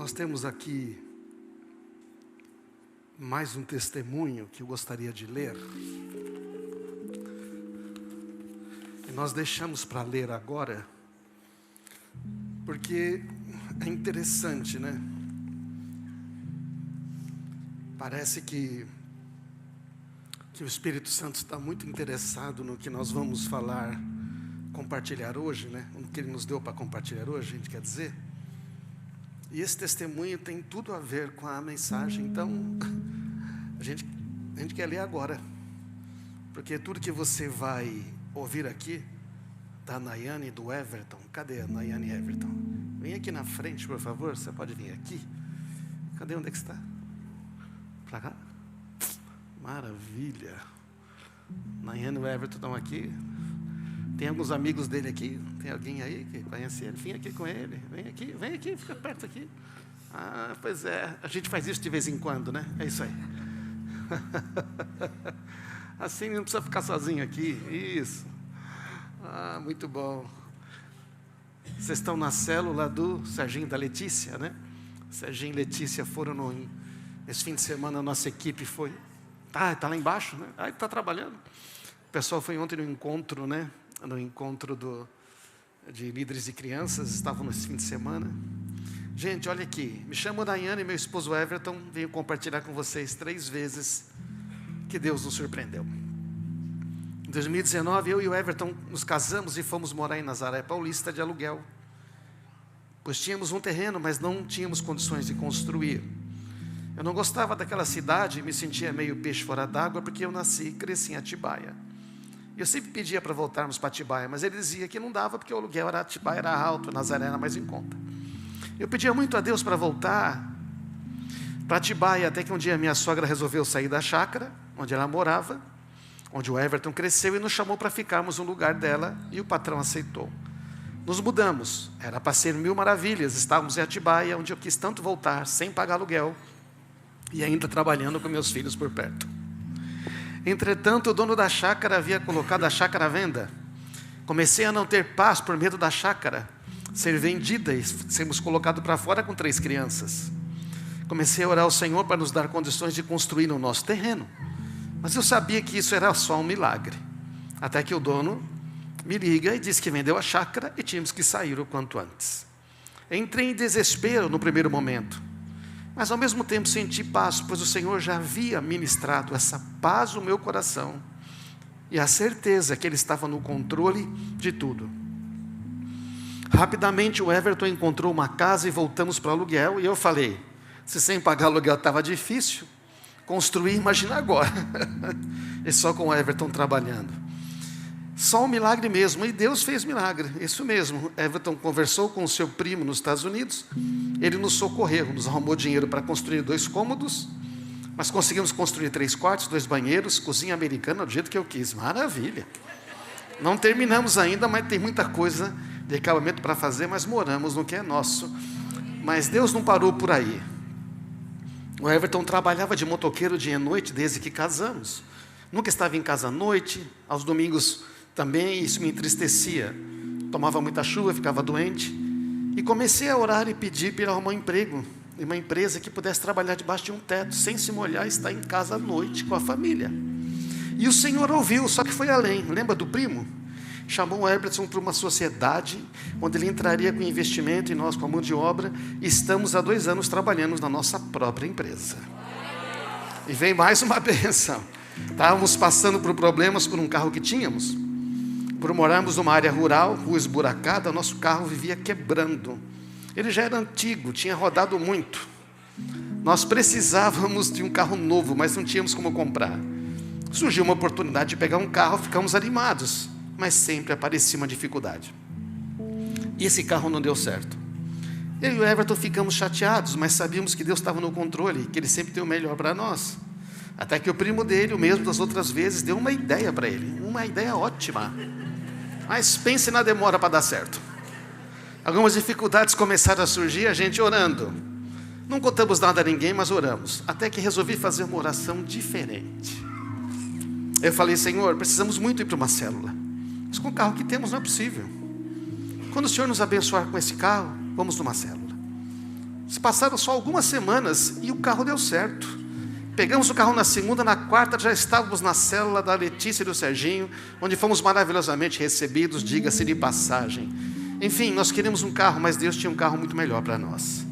Nós temos aqui mais um testemunho que eu gostaria de ler. E nós deixamos para ler agora, porque é interessante, né? Parece que o Espírito Santo está muito interessado no que nós vamos falar, compartilhar hoje, né? No que Ele nos deu para compartilhar hoje, a gente quer dizer. E esse testemunho tem tudo a ver com a mensagem, então a gente quer ler agora, porque tudo que você vai ouvir aqui, da Nayane e do Everton. Cadê a Nayane e Everton? Vem aqui na frente, por favor, você pode vir aqui. Cadê, onde é que está? Para cá? Maravilha. Nayane e o Everton estão aqui. Tem alguns amigos dele aqui. Tem alguém aí que conhece ele? Vem aqui com ele. Vem aqui, fica perto aqui. Ah, pois é. A gente faz isso de vez em quando, né? É isso aí. Assim não precisa ficar sozinho aqui. Isso. Ah, muito bom. Vocês estão na célula do Serginho e da Letícia, né? Serginho e Letícia foram esse fim de semana, a nossa equipe foi. Tá lá embaixo, né? Ah, está trabalhando. O pessoal foi ontem no encontro, né? No encontro de líderes de crianças, estavam nesse fim de semana. Gente, olha aqui, me chamo Daiane e meu esposo Everton, venho compartilhar com vocês 3 vezes que Deus nos surpreendeu. Em 2019, eu e o Everton nos casamos e fomos morar em Nazaré Paulista de aluguel, pois tínhamos um terreno, mas não tínhamos condições de construir. Eu não gostava daquela cidade e me sentia meio peixe fora d'água, porque eu nasci e cresci em Atibaia. Eu sempre pedia para voltarmos para Atibaia, mas ele dizia que não dava, porque o aluguel era Atibaia, era alto, Nazaré era mais em conta. Eu pedia muito a Deus para voltar para Atibaia, até que um dia minha sogra resolveu sair da chácara, onde ela morava, onde o Everton cresceu, e nos chamou para ficarmos no lugar dela, e o patrão aceitou. Nos mudamos, era para ser 1000 maravilhas, estávamos em Atibaia, onde eu quis tanto voltar, sem pagar aluguel, e ainda trabalhando com meus filhos por perto. Entretanto, o dono da chácara havia colocado a chácara à venda. Comecei a não ter paz por medo da chácara ser vendida e sermos colocados para fora com 3 crianças. Comecei a orar ao Senhor para nos dar condições de construir no nosso terreno. Mas eu sabia que isso era só um milagre. Até que o dono me liga e diz que vendeu a chácara e tínhamos que sair o quanto antes. Entrei em desespero no primeiro momento, mas ao mesmo tempo senti paz, pois o Senhor já havia ministrado essa paz no meu coração e a certeza que Ele estava no controle de tudo. Rapidamente o Everton encontrou uma casa e voltamos para o aluguel, e eu falei, se sem pagar aluguel estava difícil, construir, imagina agora. E só com o Everton trabalhando. Só um milagre mesmo, e Deus fez milagre, isso mesmo. Everton conversou com o seu primo nos Estados Unidos, ele nos socorreu, nos arrumou dinheiro para construir 2 cômodos, mas conseguimos construir 3 quartos, 2 banheiros, cozinha americana do jeito que eu quis, maravilha. Não terminamos ainda, mas tem muita coisa de acabamento para fazer, mas moramos no que é nosso. Mas Deus não parou por aí. O Everton trabalhava de motoqueiro dia e noite desde que casamos, nunca estava em casa à noite, aos domingos também, isso me entristecia. Tomava muita chuva, ficava doente. E comecei a orar e pedir para ele arrumar um emprego em uma empresa que pudesse trabalhar debaixo de um teto, sem se molhar, e estar em casa à noite com a família. E o Senhor ouviu, só que foi além. Lembra do primo? Chamou o Everton para uma sociedade, onde ele entraria com investimento e nós com a mão de obra. E estamos há 2 anos trabalhando na nossa própria empresa. E vem mais uma bênção. Estávamos passando por problemas por um carro que tínhamos. Por morarmos numa área rural, rua esburacada, nosso carro vivia quebrando. Ele já era antigo, tinha rodado muito. Nós precisávamos de um carro novo, mas não tínhamos como comprar. Surgiu uma oportunidade de pegar um carro, ficamos animados, mas sempre aparecia uma dificuldade. E esse carro não deu certo. Eu e o Everton ficamos chateados, mas sabíamos que Deus estava no controle, que Ele sempre tem o melhor para nós. Até que o primo dele, o mesmo das outras vezes, deu uma ideia para ele, uma ideia ótima. Mas pense na demora para dar certo. Algumas dificuldades começaram a surgir, a gente orando. Não contamos nada a ninguém, mas oramos. Até que resolvi fazer uma oração diferente. Eu falei, Senhor, precisamos muito ir para uma célula, mas com o carro que temos não é possível. Quando o Senhor nos abençoar com esse carro, vamos numa célula. Se passaram só algumas semanas e o carro deu certo. Pegamos o carro na segunda, na quarta já estávamos na célula da Letícia e do Serginho, onde fomos maravilhosamente recebidos, diga-se de passagem. Enfim, nós queríamos um carro, mas Deus tinha um carro muito melhor para nós.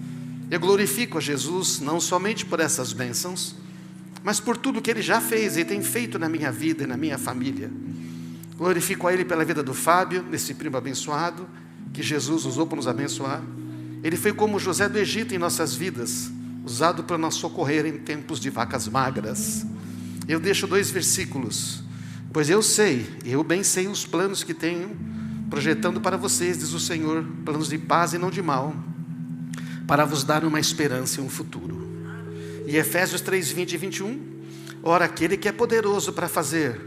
Eu glorifico a Jesus não somente por essas bênçãos, mas por tudo que Ele já fez e tem feito na minha vida e na minha família. Glorifico a Ele pela vida do Fábio, nesse primo abençoado, que Jesus usou para nos abençoar. Ele foi como José do Egito em nossas vidas, usado para nos socorrer em tempos de vacas magras. Eu deixo 2 versículos. Pois eu bem sei os planos que tenho, projetando para vocês, diz o Senhor, planos de paz e não de mal, para vos dar uma esperança e um futuro. E Efésios 3, 20 e 21. Ora, aquele que é poderoso para fazer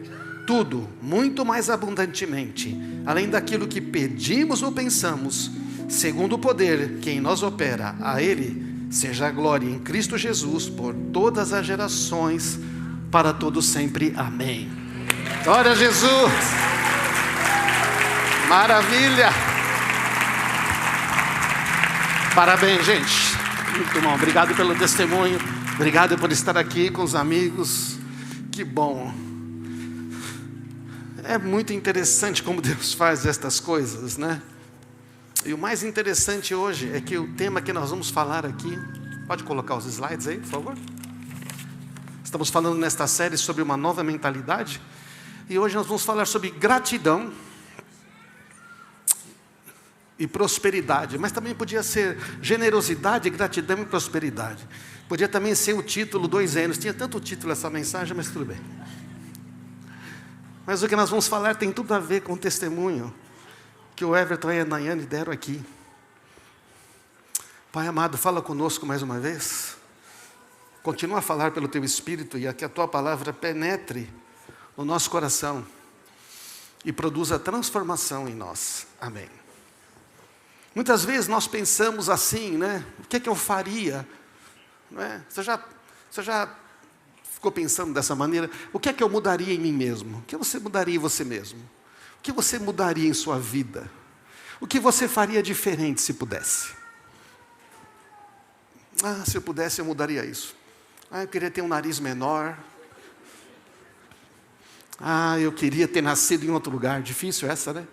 tudo, muito mais abundantemente, além daquilo que pedimos ou pensamos, segundo o poder que em nós opera, a Ele seja a glória em Cristo Jesus por todas as gerações, para todos sempre. Amém. Glória a Jesus. Maravilha. Parabéns, gente. Muito bom. Obrigado pelo testemunho. Obrigado por estar aqui com os amigos. Que bom. É muito interessante como Deus faz estas coisas, né? E o mais interessante hoje é que o tema que nós vamos falar aqui, pode colocar os slides aí, por favor? Estamos falando nesta série sobre uma nova mentalidade, e hoje nós vamos falar sobre gratidão e prosperidade, mas também podia ser generosidade, gratidão e prosperidade. Podia também ser o título 2 anos, tinha tanto título essa mensagem, mas tudo bem. Mas o que nós vamos falar tem tudo a ver com o testemunho que o Everton e a Nayane deram aqui. Pai amado, fala conosco mais uma vez. Continua a falar pelo Teu Espírito e que a Tua palavra penetre no nosso coração e produza transformação em nós. Amém. Muitas vezes nós pensamos assim, né? O que é que eu faria? Não é? Você já ficou pensando dessa maneira? O que é que eu mudaria em mim mesmo? O que você mudaria em você mesmo? O que você mudaria em sua vida? O que você faria diferente se pudesse? Se eu pudesse eu mudaria isso. Eu queria ter um nariz menor. Eu queria ter nascido em outro lugar. Difícil essa, né?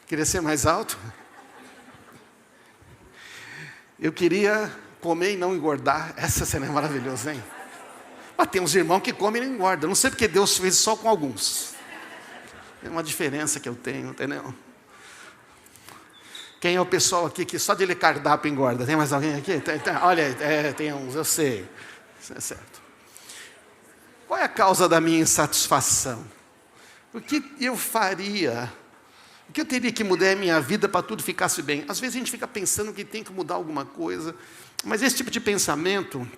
Queria ser mais alto. Eu queria comer e não engordar. Essa cena é maravilhosa, hein? Mas tem uns irmãos que comem e não engordam. Não sei porque Deus fez só com alguns. É uma diferença que eu tenho, entendeu? Quem é o pessoal aqui que só de ler cardápio engorda? Tem mais alguém aqui? Olha, tem uns, eu sei. Isso é certo. Qual é a causa da minha insatisfação? O que eu faria? O que eu teria que mudar em minha vida para tudo ficasse bem? Às vezes a gente fica pensando que tem que mudar alguma coisa, mas esse tipo de pensamento,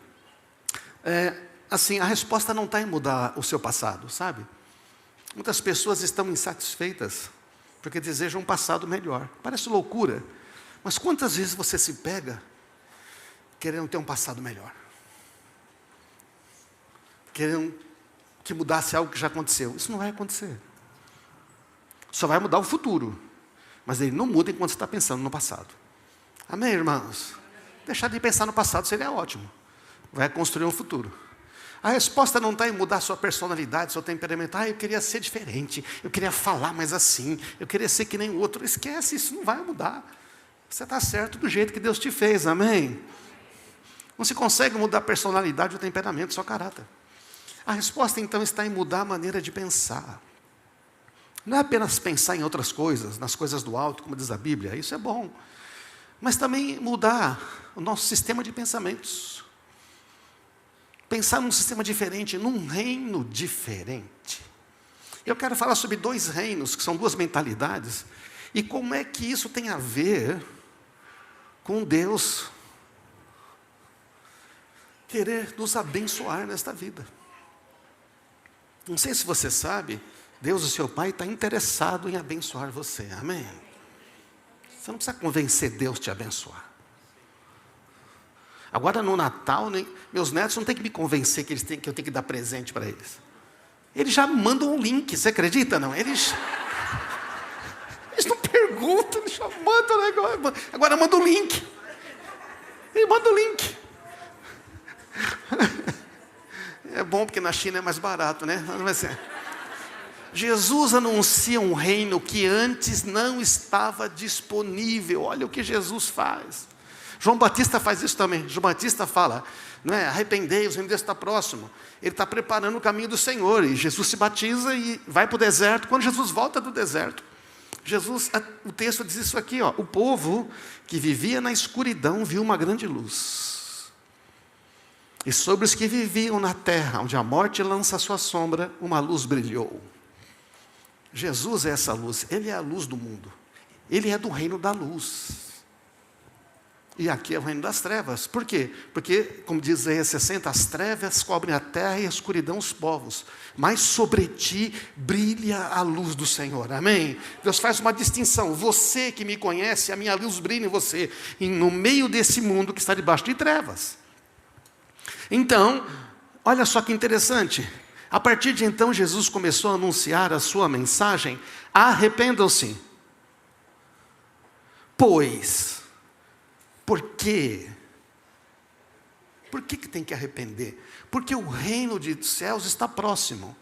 a resposta não está em mudar o seu passado, sabe? Muitas pessoas estão insatisfeitas porque desejam um passado melhor. Parece loucura, mas quantas vezes você se pega querendo ter um passado melhor? Querendo que mudasse algo que já aconteceu. Isso não vai acontecer. Só vai mudar o futuro, mas ele não muda enquanto você está pensando no passado. Amém, irmãos? Deixar de pensar no passado seria ótimo. Vai construir um futuro. A resposta não está em mudar sua personalidade, seu temperamento. Eu queria ser diferente, eu queria falar mais assim, eu queria ser que nem o outro. Esquece, isso não vai mudar. Você está certo do jeito que Deus te fez, amém? Não se consegue mudar a personalidade, o temperamento, seu caráter. A resposta então está em mudar a maneira de pensar. Não é apenas pensar em outras coisas, nas coisas do alto, como diz a Bíblia, isso é bom. Mas também mudar o nosso sistema de pensamentos. Pensar num sistema diferente, num reino diferente. Eu quero falar sobre 2 reinos, que são 2 mentalidades, e como é que isso tem a ver com Deus querer nos abençoar nesta vida. Não sei se você sabe, Deus, o seu Pai, está interessado em abençoar você, amém? Você não precisa convencer Deus a te abençoar. Agora no Natal, meus netos não têm que me convencer que eu tenho que dar presente para eles. Eles já mandam um link, você acredita? Não? Eles não perguntam, eles já mandam. Agora mandam um link. Ele manda o link. É bom porque na China é mais barato, né? Jesus anuncia um reino que antes não estava disponível. Olha o que Jesus faz. João Batista faz isso também. João Batista fala, não é? Arrependei-vos, o reino de Deus está próximo. Ele está preparando o caminho do Senhor. E Jesus se batiza e vai para o deserto. Quando Jesus volta do deserto, o texto diz isso aqui, ó, o povo que vivia na escuridão viu uma grande luz. E sobre os que viviam na terra, onde a morte lança a sua sombra, uma luz brilhou. Jesus é essa luz, Ele é a luz do mundo. Ele é do reino da luz. E aqui é o reino das trevas. Por quê? Porque, como diz Isaías 60, as trevas cobrem a terra e a escuridão os povos. Mas sobre ti brilha a luz do Senhor. Amém? Deus faz uma distinção. Você que me conhece, a minha luz brilha em você. E no meio desse mundo que está debaixo de trevas. Então, olha só que interessante. A partir de então, Jesus começou a anunciar a sua mensagem. Arrependam-se. Pois... Por quê? Por que tem que arrepender? Porque o reino dos céus está próximo.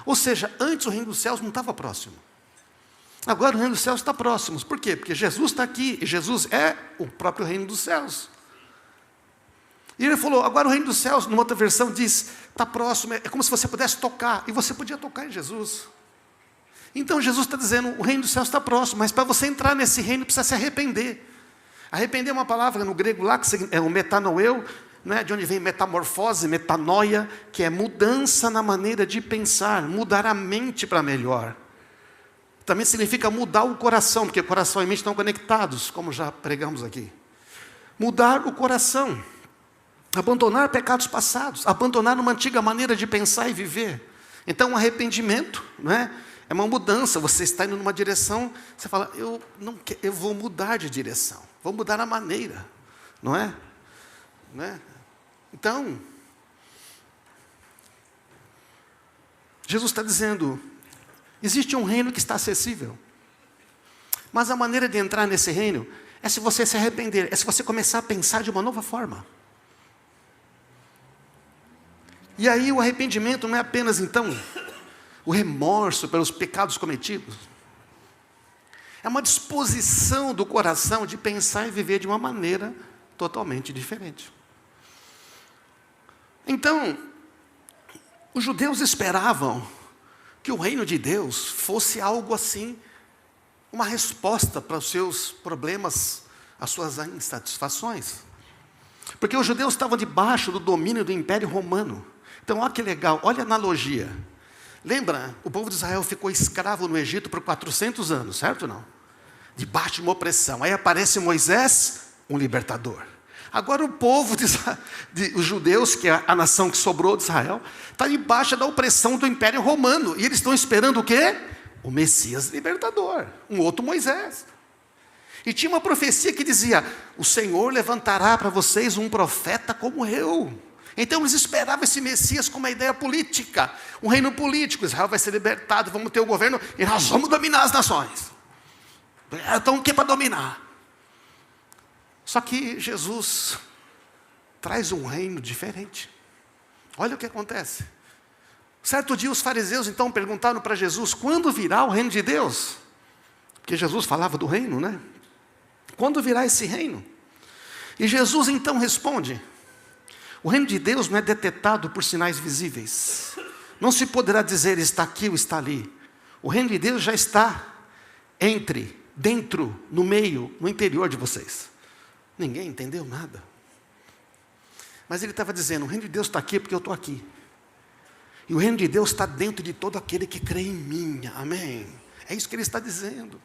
Ou seja, antes o reino dos céus não estava próximo. Agora o reino dos céus está próximo. Por quê? Porque Jesus está aqui. E Jesus é o próprio reino dos céus. E ele falou, agora o reino dos céus, numa outra versão diz, está próximo. É como se você pudesse tocar. E você podia tocar em Jesus. Então Jesus está dizendo, o reino dos céus está próximo. Mas para você entrar nesse reino, precisa se arrepender. Arrepender é uma palavra no grego lá, que é o metanoeu, né, de onde vem metamorfose, metanoia, que é mudança na maneira de pensar, mudar a mente para melhor. Também significa mudar o coração, porque coração e mente estão conectados, como já pregamos aqui. Mudar o coração, abandonar pecados passados, abandonar uma antiga maneira de pensar e viver. Então, o arrependimento, né, é uma mudança. Você está indo numa direção, você fala, eu vou mudar de direção. Vou mudar a maneira, não é? Não é? Então, Jesus está dizendo, existe um reino que está acessível. Mas a maneira de entrar nesse reino é se você se arrepender, é se você começar a pensar de uma nova forma. E aí o arrependimento não é apenas, então, o remorso pelos pecados cometidos. É uma disposição do coração de pensar e viver de uma maneira totalmente diferente. Então, os judeus esperavam que o reino de Deus fosse algo assim, uma resposta para os seus problemas, as suas insatisfações. Porque os judeus estavam debaixo do domínio do Império Romano. Então, olha que legal, olha a analogia. Lembra, o povo de Israel ficou escravo no Egito por 400 anos, certo ou não? Debaixo de uma opressão. Aí aparece Moisés, um libertador. Agora o povo, os judeus, que é a nação que sobrou de Israel, está debaixo da opressão do Império Romano. E eles estão esperando o quê? O Messias libertador, um outro Moisés. E tinha uma profecia que dizia, o Senhor levantará para vocês um profeta como eu. Então eles esperavam esse Messias com uma ideia política, um reino político. Israel vai ser libertado, vamos ter o governo e nós vamos dominar as nações. Então o que é para dominar? Só que Jesus traz um reino diferente. Olha o que acontece. Certo dia os fariseus então perguntaram para Jesus, quando virá o reino de Deus? Porque Jesus falava do reino, né? Quando virá esse reino? E Jesus então responde, o reino de Deus não é detetado por sinais visíveis. Não se poderá dizer está aqui ou está ali. O reino de Deus já está dentro, no meio, no interior de vocês. Ninguém entendeu nada. Mas ele estava dizendo, o reino de Deus está aqui porque eu estou aqui. E o reino de Deus está dentro de todo aquele que crê em mim. Amém. É isso que ele está dizendo.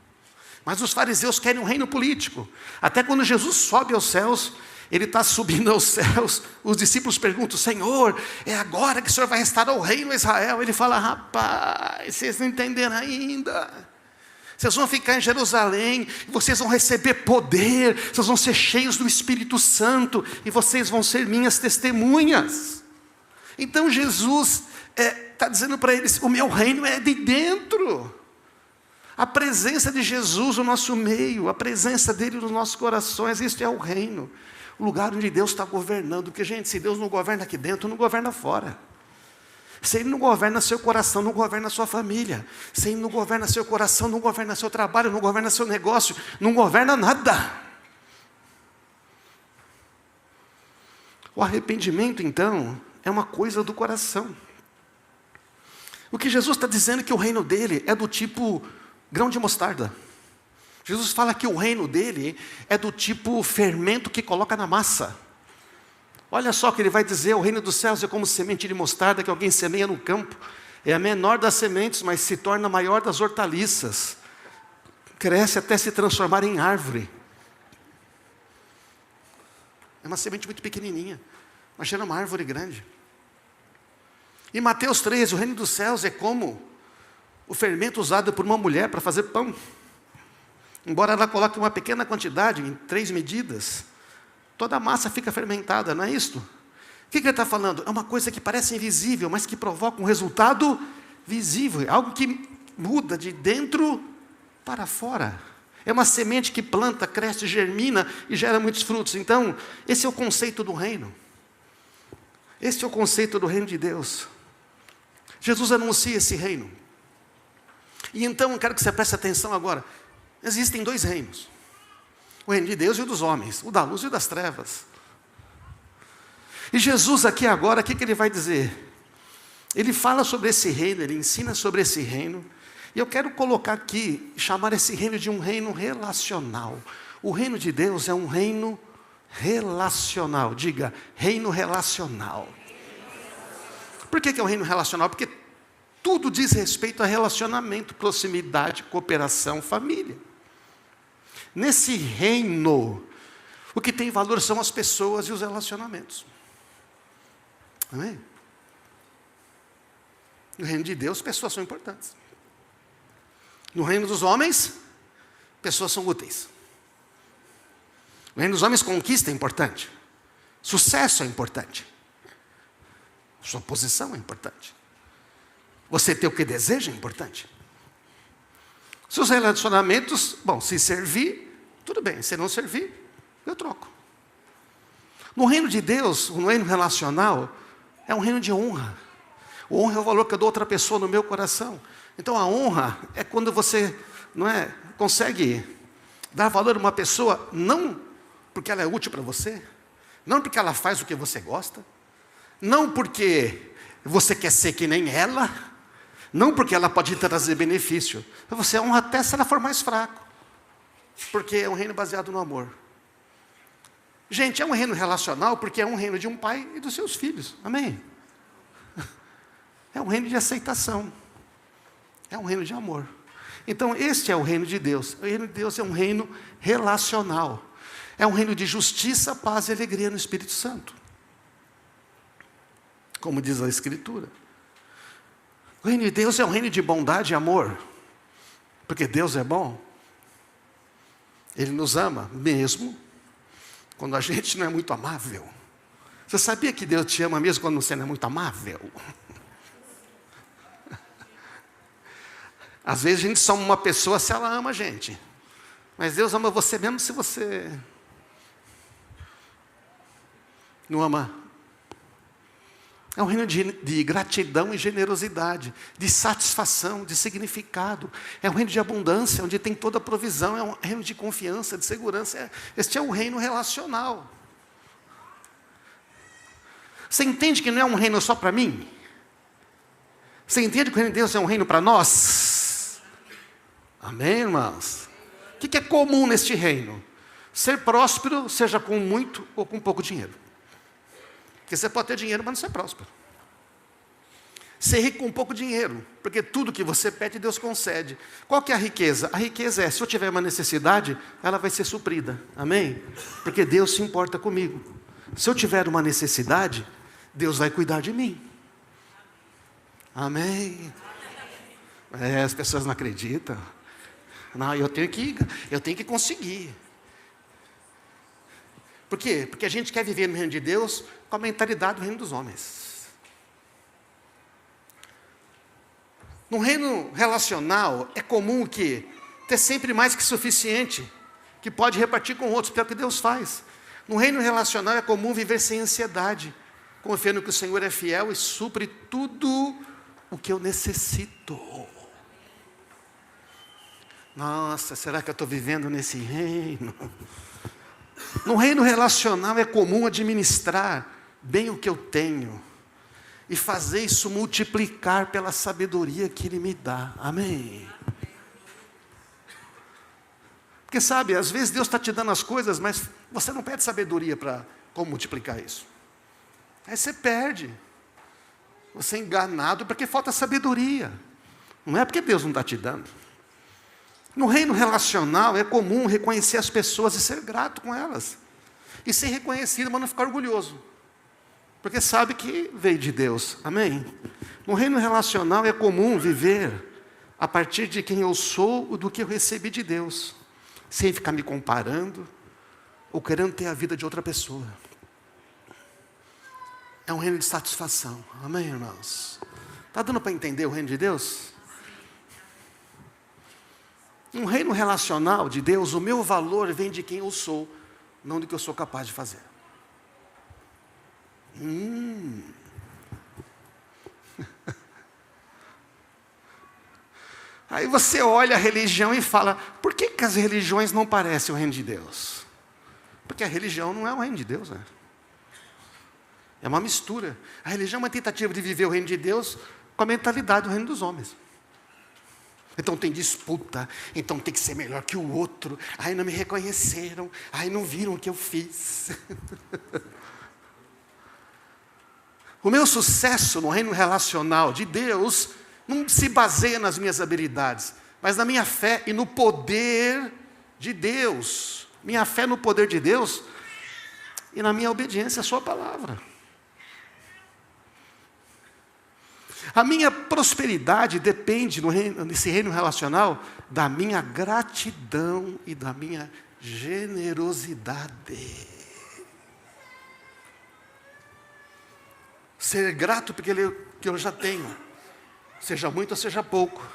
Mas os fariseus querem um reino político. Até quando Jesus sobe aos céus, ele está subindo aos céus, os discípulos perguntam, Senhor, é agora que o Senhor vai restaurar o reino a Israel? Ele fala, rapaz, vocês não entenderam ainda. Vocês vão ficar em Jerusalém, vocês vão receber poder, vocês vão ser cheios do Espírito Santo, e vocês vão ser minhas testemunhas. Então Jesus está dizendo para eles, o meu reino é de dentro. A presença de Jesus no nosso meio, a presença dele nos nossos corações, isso é o reino. O lugar onde Deus está governando. Porque, gente, se Deus não governa aqui dentro, não governa fora. Se Ele não governa seu coração, não governa sua família. Se Ele não governa seu coração, não governa seu trabalho, não governa seu negócio, não governa nada. O arrependimento, então, é uma coisa do coração. O que Jesus está dizendo é que o reino dele é do tipo grão de mostarda. Jesus fala que o reino dele é do tipo fermento que coloca na massa. Olha só o que ele vai dizer: o reino dos céus é como semente de mostarda que alguém semeia no campo. É a menor das sementes, mas se torna a maior das hortaliças. Cresce até se transformar em árvore. É uma semente muito pequenininha, mas gera uma árvore grande. Em Mateus 13, o reino dos céus é como o fermento usado por uma mulher para fazer pão. Embora ela coloque uma pequena quantidade, em 3 medidas, toda a massa fica fermentada, não é isto? O que ele está falando? É uma coisa que parece invisível, mas que provoca um resultado visível. É algo que muda de dentro para fora. É uma semente que planta, cresce, germina e gera muitos frutos. Então, esse é o conceito do reino. Esse é o conceito do reino de Deus. Jesus anuncia esse reino. E então, eu quero que você preste atenção agora. Existem 2 reinos. O reino de Deus e o dos homens. O da luz e o das trevas. E Jesus aqui agora, o que ele vai dizer? Ele fala sobre esse reino, ele ensina sobre esse reino. E eu quero colocar aqui, chamar esse reino de um reino relacional. O reino de Deus é um reino relacional. Diga, reino relacional. Por que é um reino relacional? Porque tudo diz respeito a relacionamento, proximidade, cooperação, família. Nesse reino, o que tem valor são as pessoas e os relacionamentos. Amém? No reino de Deus, pessoas são importantes. No reino dos homens, pessoas são úteis. No reino dos homens, conquista é importante. Sucesso é importante. Sua posição é importante. Você ter o que deseja é importante. Seus relacionamentos, bom, se servir, tudo bem. Se não servir, eu troco. No reino de Deus, no reino relacional, é um reino de honra. A honra é o valor que eu dou a outra pessoa no meu coração. Então a honra é quando você consegue dar valor a uma pessoa, não porque ela é útil para você, não porque ela faz o que você gosta, não porque você quer ser que nem ela, não porque ela pode te trazer benefício. Você honra até se ela for mais fraco, porque é um reino baseado no amor. Gente, é um reino relacional porque é um reino de um pai e dos seus filhos. Amém? É um reino de aceitação. É um reino de amor. Então, este é o reino de Deus. O reino de Deus é um reino relacional. É um reino de justiça, paz e alegria no Espírito Santo. Como diz a Escritura. O reino de Deus é um reino de bondade e amor. Porque Deus é bom. Ele nos ama, mesmo quando a gente não é muito amável. Você sabia que Deus te ama mesmo quando você não é muito amável? Às vezes a gente só uma pessoa se ela ama a gente. Mas Deus ama você mesmo se você não ama. É um reino de gratidão e generosidade, de satisfação, de significado. É um reino de abundância, onde tem toda a provisão. É um reino de confiança, de segurança. Este é um reino relacional. Você entende que não é um reino só para mim? Você entende que o reino de Deus é um reino para nós? Amém, irmãos? O que é comum neste reino? Ser próspero, seja com muito ou com pouco dinheiro. Porque você pode ter dinheiro, mas não ser próspero. Ser rico com pouco dinheiro, porque tudo que você pede, Deus concede. Qual que é a riqueza? A riqueza é, se eu tiver uma necessidade, ela vai ser suprida. Amém? Porque Deus se importa comigo. Se eu tiver uma necessidade, Deus vai cuidar de mim. Amém? As pessoas não acreditam. Não, eu tenho que conseguir. Por quê? Porque a gente quer viver no reino de Deus com a mentalidade do reino dos homens. No reino relacional, é comum que ter sempre mais que suficiente, que pode repartir com outros, porque é o que Deus faz. No reino relacional é comum viver sem ansiedade, confiando que o Senhor é fiel e supre tudo o que eu necessito. Nossa, será que eu estou vivendo nesse reino? No reino relacional é comum administrar bem o que eu tenho e fazer isso multiplicar pela sabedoria que Ele me dá. Amém? Porque sabe, às vezes Deus está te dando as coisas, mas você não pede sabedoria para como multiplicar isso. Aí você perde. Você é enganado porque falta sabedoria. Não é porque Deus não está te dando. No reino relacional é comum reconhecer as pessoas e ser grato com elas. E ser reconhecido, mas não ficar orgulhoso. Porque sabe que veio de Deus. Amém? No reino relacional é comum viver a partir de quem eu sou ou do que eu recebi de Deus. Sem ficar me comparando ou querendo ter a vida de outra pessoa. É um reino de satisfação. Amém, irmãos? Está dando para entender o reino de Deus? Um reino relacional de Deus, o meu valor vem de quem eu sou, não do que eu sou capaz de fazer. Aí você olha a religião e fala, por que as religiões não parecem o reino de Deus? Porque a religião não é o reino de Deus, né? É uma mistura. A religião é uma tentativa de viver o reino de Deus com a mentalidade do reino dos homens. Então tem disputa, então tem que ser melhor que o outro. Aí não me reconheceram, aí não viram o que eu fiz. O meu sucesso no reino relacional de Deus não se baseia nas minhas habilidades, mas na minha fé e no poder de Deus. Minha fé no poder de Deus e na minha obediência à sua palavra. A minha prosperidade depende, nesse reino relacional, da minha gratidão e da minha generosidade. Ser grato porque eu já tenho, seja muito ou seja pouco.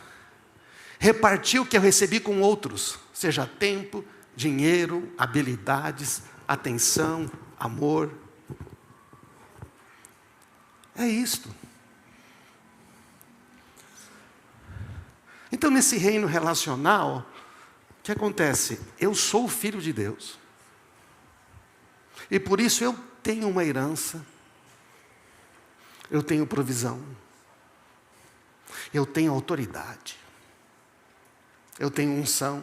Repartir o que eu recebi com outros, seja tempo, dinheiro, habilidades, atenção, amor. É isto. Então, nesse reino relacional, o que acontece? Eu sou o filho de Deus. E por isso eu tenho uma herança. Eu tenho provisão. Eu tenho autoridade. Eu tenho unção.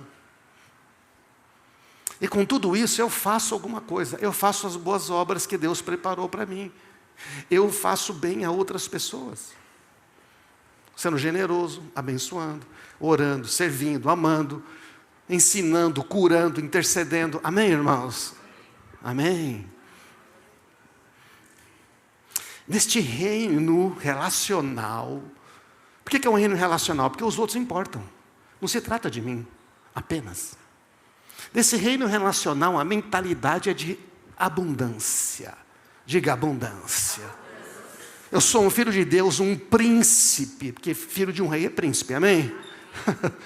E com tudo isso eu faço alguma coisa. Eu faço as boas obras que Deus preparou para mim. Eu faço bem a outras pessoas. Sendo generoso, abençoando, orando, servindo, amando, ensinando, curando, intercedendo. Amém, irmãos? Amém. Neste reino relacional. Por que é um reino relacional? Porque os outros importam. Não se trata de mim, apenas. Nesse reino relacional, a mentalidade é de abundância. Diga abundância. Eu sou um filho de Deus, um príncipe, porque filho de um rei é príncipe, amém?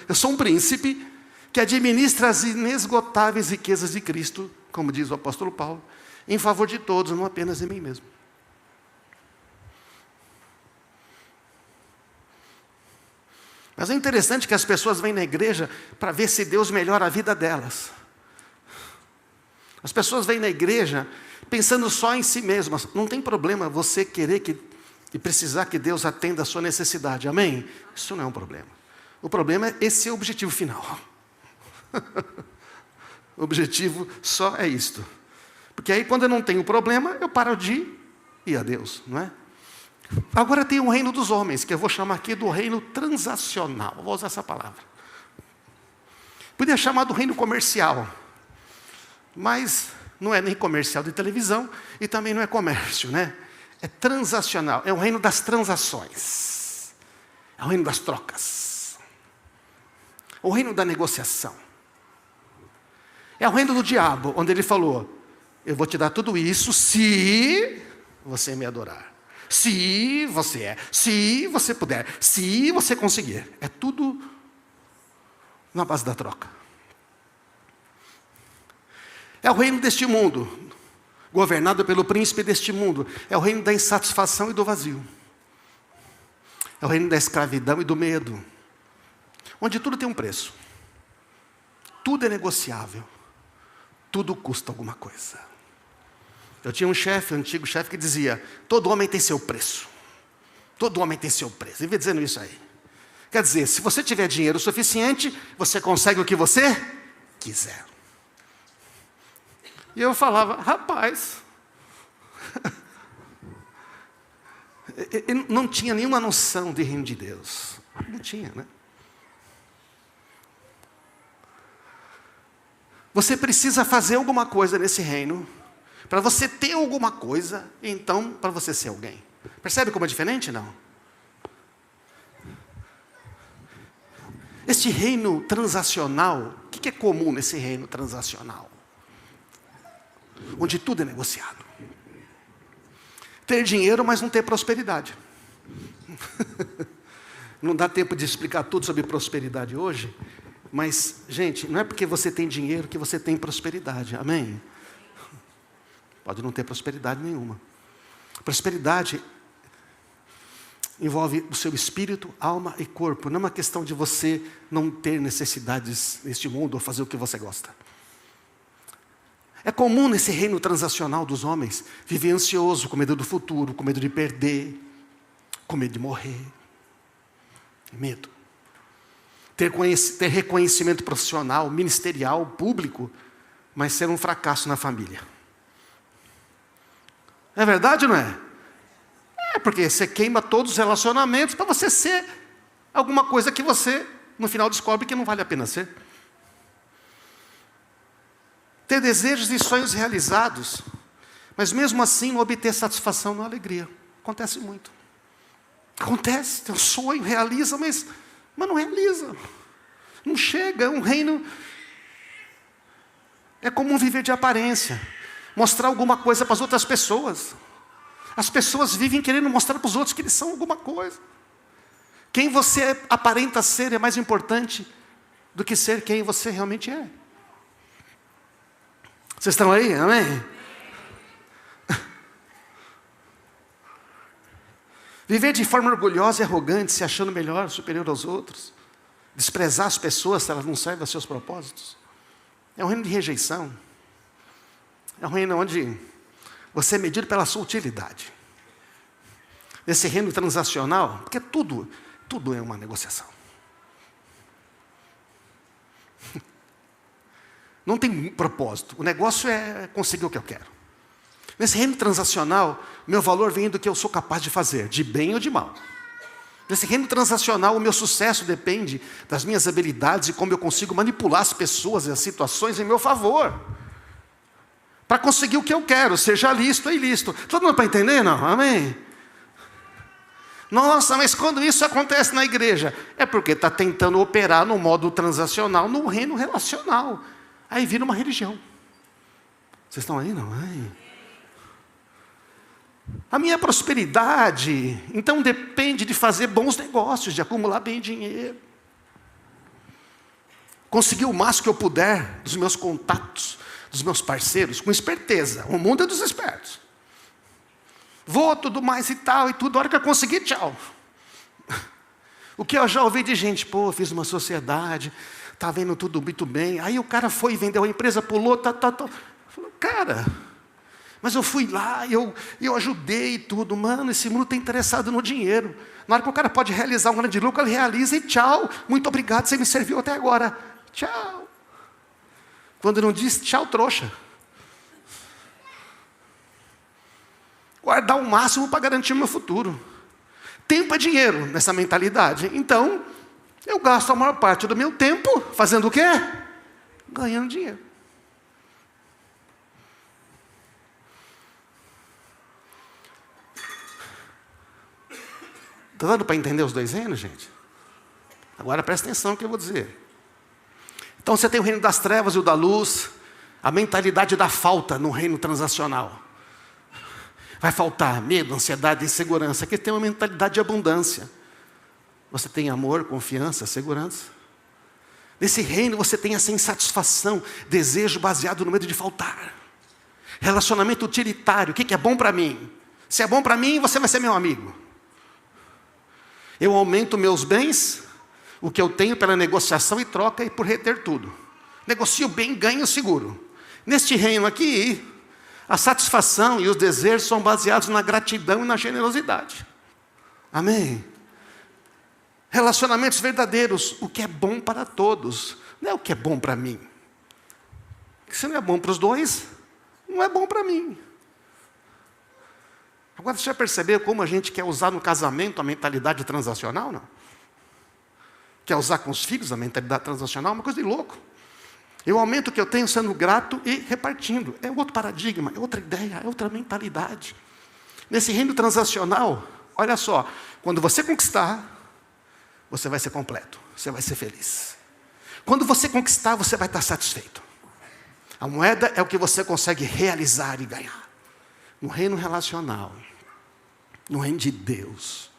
Eu sou um príncipe que administra as inesgotáveis riquezas de Cristo, como diz o apóstolo Paulo, em favor de todos, não apenas de mim mesmo. Mas é interessante que as pessoas vêm na igreja para ver se Deus melhora a vida delas. As pessoas vêm na igreja pensando só em si mesmas. Não tem problema você querer e precisar que Deus atenda a sua necessidade. Amém? Isso não é um problema. O problema é esse é o objetivo final. O objetivo só é isto. Porque aí quando eu não tenho problema, eu paro de ir a Deus, não é? Agora tem o reino dos homens, que eu vou chamar aqui do reino transacional. Vou usar essa palavra. Podia chamar do reino comercial. Mas não é nem comercial de televisão e também não é comércio, né? É transacional, é o reino das transações. É o reino das trocas. O reino da negociação. É o reino do diabo, onde ele falou, eu vou te dar tudo isso se você me adorar. Se você puder, se você conseguir. É tudo na base da troca. É o reino deste mundo, governado pelo príncipe deste mundo. É o reino da insatisfação e do vazio. É o reino da escravidão e do medo. Onde tudo tem um preço. Tudo é negociável. Tudo custa alguma coisa. Eu tinha um chefe, um antigo chefe, que dizia: todo homem tem seu preço. Todo homem tem seu preço. Vive dizendo isso aí. Quer dizer, se você tiver dinheiro suficiente, você consegue o que você quiser. E eu falava: rapaz, eu não tinha nenhuma noção de reino de Deus. Não tinha, né? Você precisa fazer alguma coisa nesse reino, para você ter alguma coisa, então para você ser alguém. Percebe como é diferente, não? Este reino transacional, o que é comum nesse reino transacional? Onde tudo é negociado. Ter dinheiro, mas não ter prosperidade. Não dá tempo de explicar tudo sobre prosperidade hoje, mas, gente, não é porque você tem dinheiro que você tem prosperidade, amém? Pode não ter prosperidade nenhuma. Prosperidade envolve o seu espírito, alma e corpo. Não é uma questão de você não ter necessidades neste mundo ou fazer o que você gosta. É comum nesse reino transacional dos homens viver ansioso, com medo do futuro, com medo de perder, com medo de morrer. Medo. Ter reconhecimento profissional, ministerial, público, mas ser um fracasso na família. É verdade ou não é? É, porque você queima todos os relacionamentos para você ser alguma coisa que você, no final, descobre que não vale a pena ser. Ter desejos e sonhos realizados, mas mesmo assim não obter satisfação não alegria. Acontece muito. Acontece, tem um sonho, realiza, mas não realiza. Não chega, é um reino. É comum viver de aparência. Mostrar alguma coisa para as outras pessoas. As pessoas vivem querendo mostrar para os outros que eles são alguma coisa. Quem você aparenta ser é mais importante do que ser quem você realmente é. Vocês estão aí? Amém? Viver de forma orgulhosa e arrogante, se achando melhor, superior aos outros. Desprezar as pessoas se elas não servem aos seus propósitos. É um reino de rejeição. É um reino onde você é medido pela sua utilidade. Nesse reino transacional, porque tudo é uma negociação. Não tem propósito. O negócio é conseguir o que eu quero. Nesse reino transacional, meu valor vem do que eu sou capaz de fazer, de bem ou de mal. Nesse reino transacional, o meu sucesso depende das minhas habilidades e como eu consigo manipular as pessoas e as situações em meu favor. Para conseguir o que eu quero, seja lícito ou ilícito. Todo mundo para entender, não? Amém? Nossa, mas quando isso acontece na igreja? É porque está tentando operar no modo transacional, no reino relacional. Aí vira uma religião. Vocês estão aí, não? Ai. A minha prosperidade, então, depende de fazer bons negócios, de acumular bem dinheiro. Conseguir o máximo que eu puder dos meus contatos, dos meus parceiros, com esperteza. O mundo é dos espertos. Vou, tudo mais e tal, e tudo, a hora que eu conseguir, tchau. O que eu já ouvi de gente, pô, fiz uma sociedade, tá vendo tudo muito bem. Aí o cara foi e vendeu a empresa, pulou, Falei, cara, mas eu fui lá, eu ajudei e tudo. Mano, esse mundo está interessado no dinheiro. Na hora que o cara pode realizar um grande lucro, ele realiza e tchau. Muito obrigado, você me serviu até agora. Tchau. Quando não diz tchau, trouxa. Guardar o máximo para garantir o meu futuro. Tempo é dinheiro nessa mentalidade. Então, eu gasto a maior parte do meu tempo fazendo o quê? Ganhando dinheiro. Está dando para entender os dois reinos, gente? Agora presta atenção no que eu vou dizer. Então você tem o reino das trevas e o da luz, a mentalidade da falta no reino transacional. Vai faltar medo, ansiedade, insegurança. Aqui tem uma mentalidade de abundância. Você tem amor, confiança, segurança. Nesse reino você tem essa insatisfação, desejo baseado no medo de faltar. Relacionamento utilitário. O que é bom para mim? Se é bom para mim, você vai ser meu amigo. Eu aumento meus bens, o que eu tenho pela negociação e troca e por reter tudo. Negocio bem, ganho seguro. Neste reino aqui, a satisfação e os desejos são baseados na gratidão e na generosidade. Amém? Relacionamentos verdadeiros, o que é bom para todos, não é o que é bom para mim. Se não é bom para os dois, não é bom para mim. Agora você já percebeu como a gente quer usar no casamento a mentalidade transacional? Não? Quer usar com os filhos a mentalidade transacional? Uma coisa de louco. Eu aumento o que eu tenho sendo grato e repartindo. É outro paradigma, é outra ideia, é outra mentalidade. Nesse reino transacional, olha só, quando você conquistar, você vai ser completo, você vai ser feliz. Quando você conquistar, você vai estar satisfeito. A moeda é o que você consegue realizar e ganhar. No reino relacional, no reino de Deus,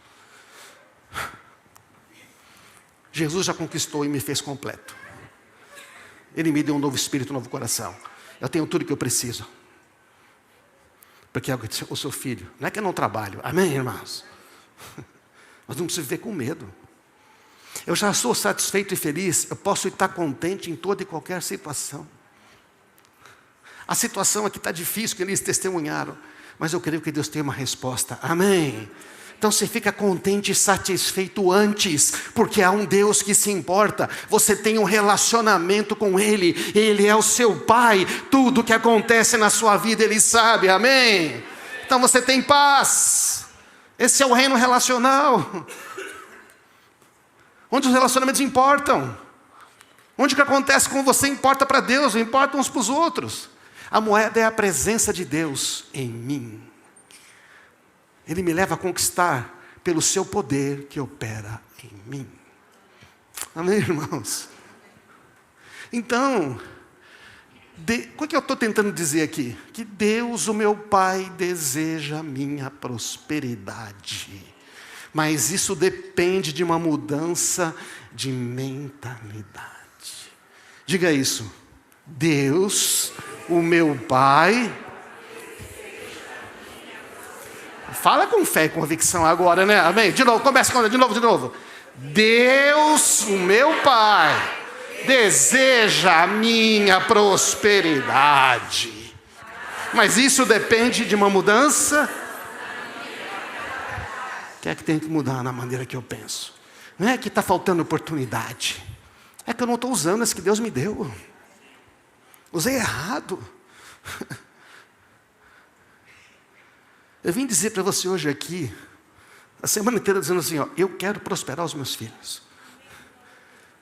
Jesus já conquistou e me fez completo. Ele me deu um novo espírito, um novo coração. Eu tenho tudo que eu preciso. Porque é o seu filho. Não é que eu não trabalho. Amém, irmãos? Mas não preciso viver com medo. Eu já sou satisfeito e feliz. Eu posso estar contente em toda e qualquer situação. A situação aqui está difícil, que eles testemunharam. Mas eu creio que Deus tem uma resposta. Amém? Então você fica contente e satisfeito antes, porque há um Deus que se importa. Você tem um relacionamento com Ele, Ele é o seu Pai. Tudo que acontece na sua vida Ele sabe, amém? Então você tem paz. Esse é o reino relacional, onde os relacionamentos importam, onde o que acontece com você importa para Deus, importa uns para os outros. A moeda é a presença de Deus em mim. Ele me leva a conquistar pelo seu poder que opera em mim. Amém, irmãos? Então, o que eu estou tentando dizer aqui? Que Deus, o meu Pai, deseja a minha prosperidade. Mas isso depende de uma mudança de mentalidade. Diga isso. Deus, o meu Pai... Fala com fé e convicção agora, né? Amém? De novo, começa de novo. Deus, o meu Pai, deseja a minha prosperidade. Mas isso depende de uma mudança. O que é que tem que mudar na maneira que eu penso? Não é que está faltando oportunidade. É que eu não estou usando as que Deus me deu. Usei errado. Eu vim dizer para você hoje aqui, a semana inteira dizendo assim, ó, eu quero prosperar os meus filhos.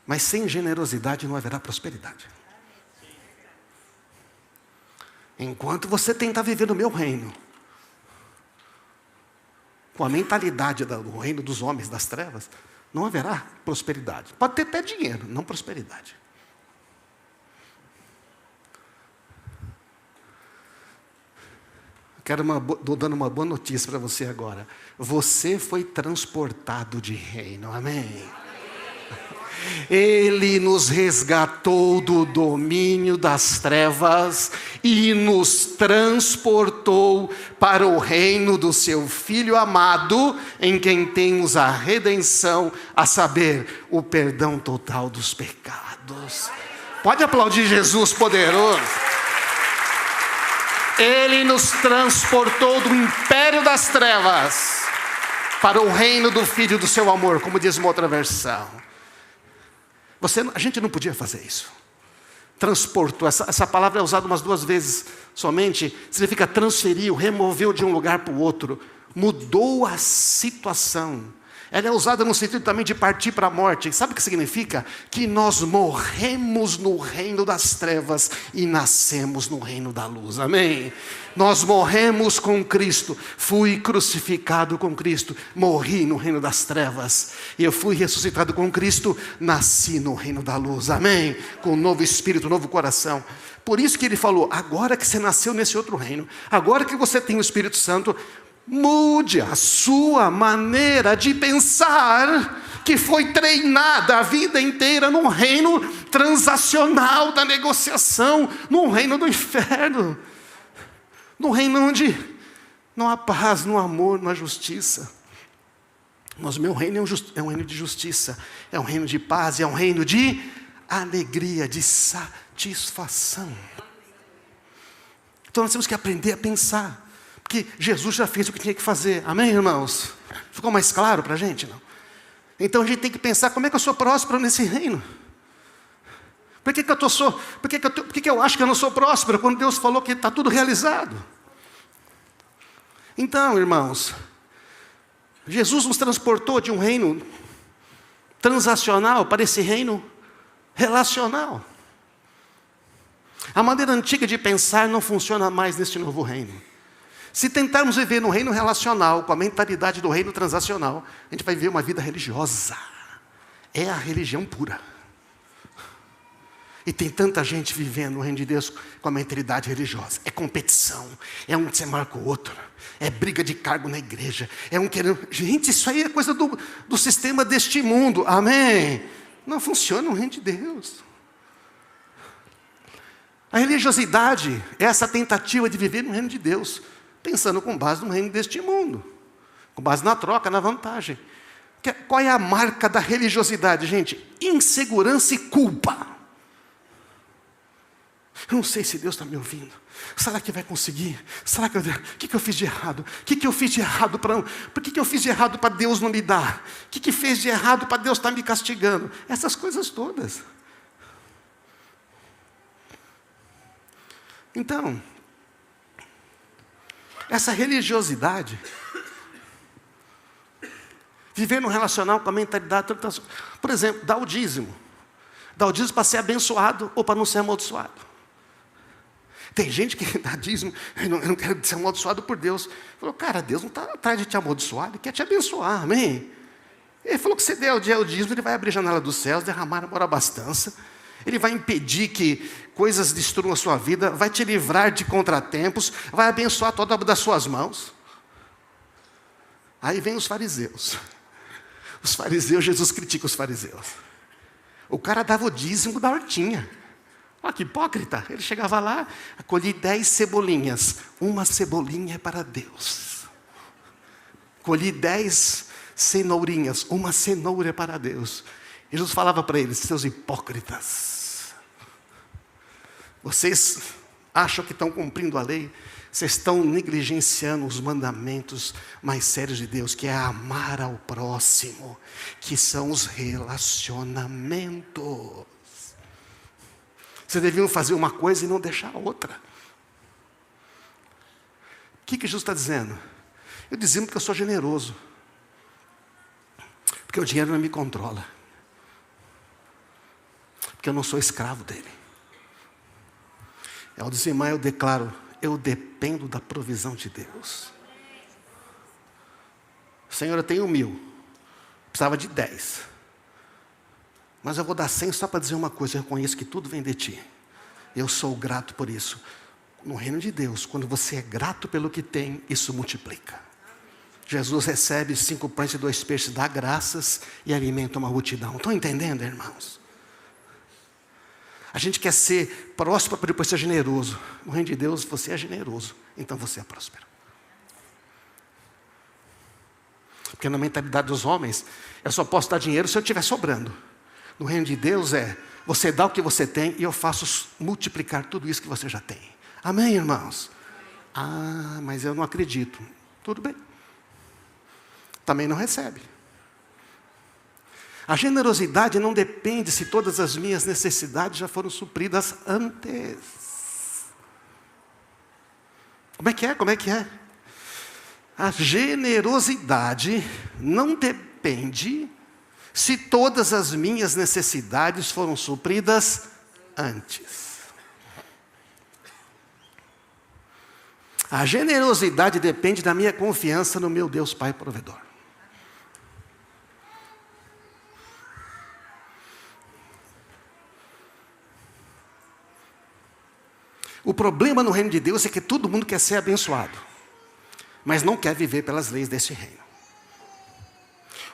Mas sem generosidade não haverá prosperidade. Enquanto você tentar viver no meu reino, com a mentalidade do reino dos homens, das trevas, não haverá prosperidade. Pode ter até dinheiro, não prosperidade. Estou dando uma boa notícia para você agora. Você foi transportado de reino, amém? Ele nos resgatou do domínio das trevas e nos transportou para o reino do seu Filho amado, em quem temos a redenção, a saber, o perdão total dos pecados. Pode aplaudir Jesus poderoso. Ele nos transportou do império das trevas para o reino do Filho do seu amor, como diz uma outra versão. A gente não podia fazer isso. Transportou, essa palavra é usada umas 2 vezes somente, significa transferiu, removeu de um lugar para o outro, mudou a situação. Ela é usada no sentido também de partir para a morte. Sabe o que significa? Que nós morremos no reino das trevas e nascemos no reino da luz. Amém? Nós morremos com Cristo. Fui crucificado com Cristo. Morri no reino das trevas. E eu fui ressuscitado com Cristo. Nasci no reino da luz. Amém? Com um novo espírito, um novo coração. Por isso que ele falou, agora que você nasceu nesse outro reino, agora que você tem o Espírito Santo, mude a sua maneira de pensar, que foi treinada a vida inteira num reino transacional da negociação, num reino do inferno. No reino onde não há paz, não há amor, não há justiça. Mas o meu reino é um reino de justiça, é um reino de paz, é um reino de alegria, de satisfação. Então nós temos que aprender a pensar, porque Jesus já fez o que tinha que fazer. Amém, irmãos? Ficou mais claro para a gente, não? Então a gente tem que pensar, como é que eu sou próspero nesse reino? Por que eu acho que eu não sou próspero, quando Deus falou que está tudo realizado? Então, irmãos, Jesus nos transportou de um reino transacional para esse reino relacional. A maneira antiga de pensar não funciona mais neste novo reino. Se tentarmos viver no reino relacional, com a mentalidade do reino transacional, a gente vai viver uma vida religiosa. É a religião pura. E tem tanta gente vivendo no reino de Deus com a mentalidade religiosa. É competição, é um que se marca o outro, é briga de cargo na igreja, é um querendo... Gente, isso aí é coisa do sistema deste mundo, amém? Não funciona no reino de Deus. A religiosidade é essa tentativa de viver no reino de Deus, pensando com base no reino deste mundo, com base na troca, na vantagem. Qual é a marca da religiosidade, gente? Insegurança e culpa. Eu não sei se Deus está me ouvindo. Será que vai conseguir? Será que o que eu fiz de errado? O que eu fiz de errado para... Por que eu fiz de errado para Deus não me dar? O que fez de errado para Deus estar me castigando? Essas coisas todas. Então, essa religiosidade, viver no relacional com a mentalidade, por exemplo, dar o dízimo. Dar o dízimo para ser abençoado ou para não ser amaldiçoado. Tem gente que dá dízimo, eu não quero ser amaldiçoado por Deus. Falou, cara, Deus não está atrás de te amaldiçoar, Ele quer te abençoar, amém? Ele falou que se der o dízimo, Ele vai abrir a janela dos céus, derramar amor abastança. Ele vai impedir que coisas destruam a sua vida, vai te livrar de contratempos, vai abençoar toda das suas mãos. Aí vem os fariseus. Os fariseus, Jesus critica os fariseus. O cara dava o dízimo da hortinha. Olha que hipócrita. Ele chegava lá, colhi 10 cebolinhas. Uma cebolinha é para Deus. Colhi 10 cenourinhas. Uma cenoura é para Deus. Jesus falava para eles, seus hipócritas. Vocês acham que estão cumprindo a lei? Vocês estão negligenciando os mandamentos mais sérios de Deus, que é amar ao próximo, que são os relacionamentos. Vocês deviam fazer uma coisa e não deixar a outra. O que Jesus está dizendo? Eu dizia porque eu sou generoso. Porque o dinheiro não me controla. Porque eu não sou escravo dele. Ao dizimar eu declaro, eu dependo da provisão de Deus. Senhor, eu tenho 1.000. Precisava de 10. Mas eu vou dar 100 só para dizer uma coisa, eu reconheço que tudo vem de ti. Eu sou grato por isso. No reino de Deus, quando você é grato pelo que tem, isso multiplica. Jesus recebe 5 pães e 2 peixes, dá graças e alimenta uma multidão. Estão entendendo, irmãos? A gente quer ser próspero para depois ser generoso. No reino de Deus, você é generoso, então você é próspero. Porque na mentalidade dos homens, eu só posso dar dinheiro se eu estiver sobrando. No reino de Deus você dá o que você tem e eu faço multiplicar tudo isso que você já tem. Amém, irmãos? Ah, mas eu não acredito. Tudo bem. Também não recebe. A generosidade não depende se todas as minhas necessidades já foram supridas antes. Como é que é? Como é que é? A generosidade não depende se todas as minhas necessidades foram supridas antes. A generosidade depende da minha confiança no meu Deus Pai provedor. O problema no reino de Deus é que todo mundo quer ser abençoado, mas não quer viver pelas leis desse reino.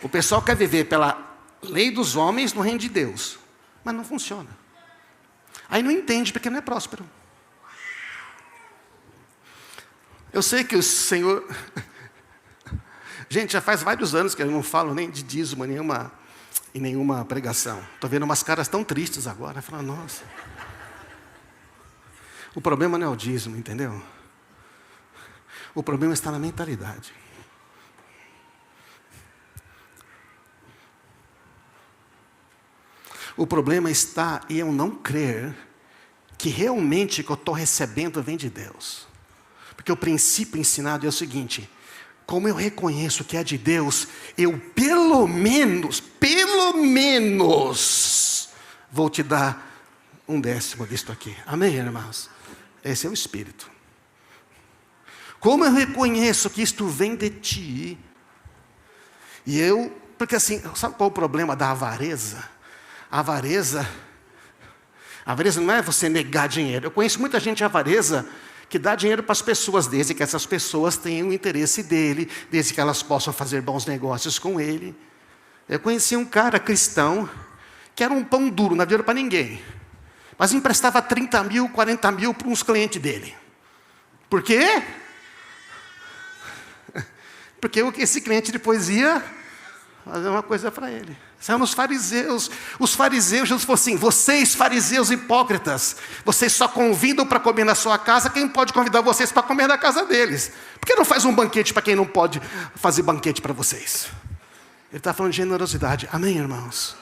O pessoal quer viver pela lei dos homens no reino de Deus, mas não funciona. Aí não entende porque não é próspero. Eu sei que o Senhor... Gente, já faz vários anos que eu não falo nem de dízimo em nenhuma pregação. Estou vendo umas caras tão tristes agora. Falando, nossa. O problema não é o dízimo, entendeu? O problema está na mentalidade. O problema está em eu não crer que realmente o que eu estou recebendo vem de Deus. Porque o princípio ensinado é o seguinte: como eu reconheço que é de Deus, eu pelo menos, vou te dar 1/10 disto aqui. Amém, irmãos? Esse é o Espírito. Como eu reconheço que isto vem de ti, porque assim, sabe qual é o problema da avareza? A avareza não é você negar dinheiro. Eu conheço muita gente avareza que dá dinheiro para as pessoas, desde que essas pessoas tenham o interesse dele, desde que elas possam fazer bons negócios com ele. Eu conheci um cara cristão, que era um pão duro, não dava dinheiro para ninguém, mas emprestava 30 mil, 40 mil para uns clientes dele. Por quê? Porque esse cliente depois ia fazer uma coisa para ele. São os fariseus. Os fariseus, Jesus falou assim: vocês fariseus hipócritas, vocês só convidam para comer na sua casa quem pode convidar vocês para comer na casa deles. Por que não faz um banquete para quem não pode fazer banquete para vocês? Ele está falando de generosidade. Amém, irmãos?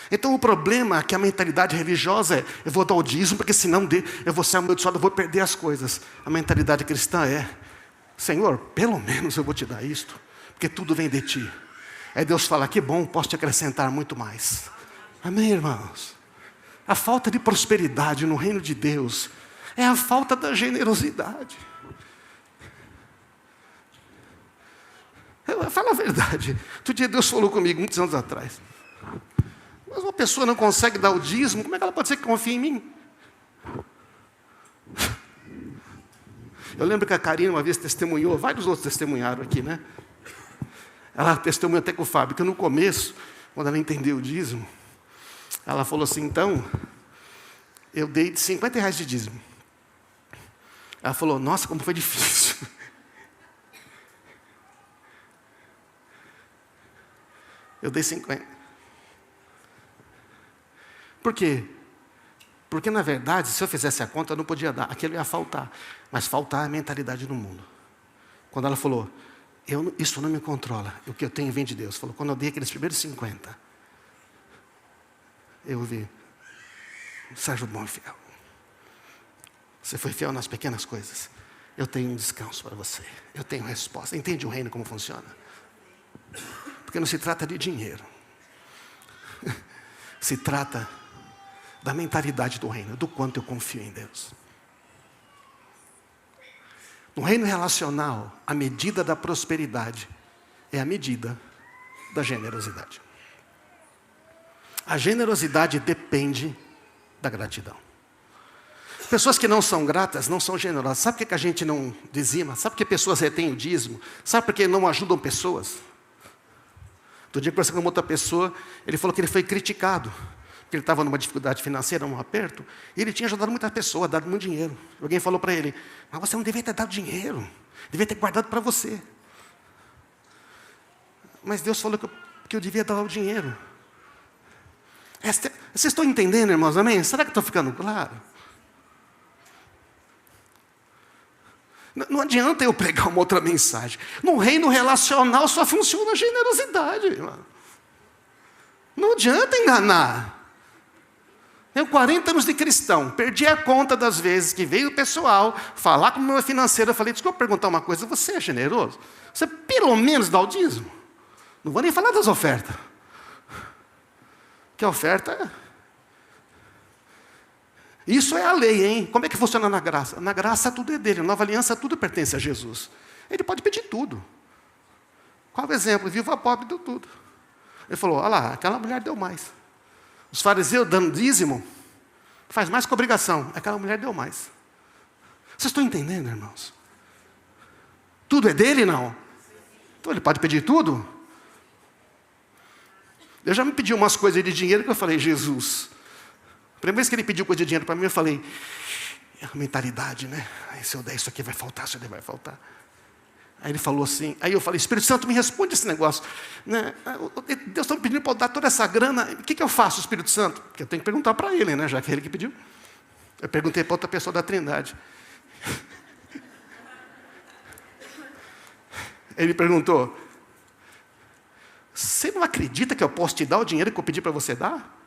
Então o problema é que a mentalidade religiosa é: eu vou dar o dízimo, porque senão eu vou ser amaldiçoado, eu vou perder as coisas. A mentalidade cristã é: Senhor, pelo menos eu vou te dar isto, porque tudo vem de ti. Aí Deus fala: que bom, posso te acrescentar muito mais. Amém, irmãos? A falta de prosperidade no reino de Deus é a falta da generosidade. Fala a verdade. Outro dia Deus falou comigo, muitos anos atrás: mas uma pessoa não consegue dar o dízimo, como é que ela pode ser que confie em mim? Eu lembro que a Karina uma vez testemunhou, vários outros testemunharam aqui, né? Ela testemunhou até com o Fábio, que no começo, quando ela entendeu o dízimo, ela falou assim: então, eu dei R$50 de dízimo. Ela falou: nossa, como foi difícil. Eu dei 50. Por quê? Porque, na verdade, se eu fizesse a conta, eu não podia dar. Aquilo ia faltar. Mas faltar é a mentalidade do mundo. Quando ela falou: isso não me controla, o que eu tenho vem de Deus. Falou: quando eu dei aqueles primeiros 50, eu vi: Sérgio, bom e fiel. Você foi fiel nas pequenas coisas. Eu tenho um descanso para você. Eu tenho resposta. Entende o reino como funciona? Porque não se trata de dinheiro. Se trata da mentalidade do reino, do quanto eu confio em Deus. No reino relacional, a medida da prosperidade é a medida da generosidade. A generosidade depende da gratidão. Pessoas que não são gratas não são generosas. Sabe por que a gente não dizima? Sabe por que pessoas retêm o dízimo? Sabe por que não ajudam pessoas? Outro dia, conversando com uma outra pessoa, ele falou que ele foi criticado, que ele estava numa dificuldade financeira, num aperto, e ele tinha ajudado muita pessoa, dado muito dinheiro. Alguém falou para ele: mas você não devia ter dado dinheiro, devia ter guardado para você. Mas Deus falou que eu devia dar o dinheiro. Vocês estão entendendo, irmãos? Amém? Será que estou ficando claro? Não adianta eu pregar uma outra mensagem. No reino relacional só funciona a generosidade, irmão. Não adianta enganar. Tenho 40 anos de cristão, perdi a conta das vezes que veio o pessoal falar com o meu financeiro. Eu falei: desculpa perguntar uma coisa, você é generoso? Você pelo menos dá o dízimo? Não vou nem falar das ofertas. Que a oferta... Isso é a lei, hein? Como é que funciona na graça? Na graça tudo é dele, na nova aliança tudo pertence a Jesus. Ele pode pedir tudo. Qual o exemplo? Viva pobre deu tudo. Ele falou: olha lá, aquela mulher deu mais. Os fariseus dando dízimo, faz mais que obrigação. Aquela mulher deu mais. Vocês estão entendendo, irmãos? Tudo é dele, não? Então ele pode pedir tudo? Eu já me pediu umas coisas de dinheiro que eu falei: Jesus. A primeira vez que ele pediu coisa de dinheiro para mim, eu falei: a mentalidade, né? Aí, se eu der isso aqui vai faltar, isso aqui vai faltar. Aí ele falou assim, aí eu falei, Espírito Santo, me responde esse negócio. Né? Deus está me pedindo para eu dar toda essa grana, o que eu faço, Espírito Santo? Porque eu tenho que perguntar para ele, né? Já que é ele que pediu. Eu perguntei para outra pessoa da Trindade. Ele perguntou, você não acredita que eu posso te dar o dinheiro que eu pedi para você dar?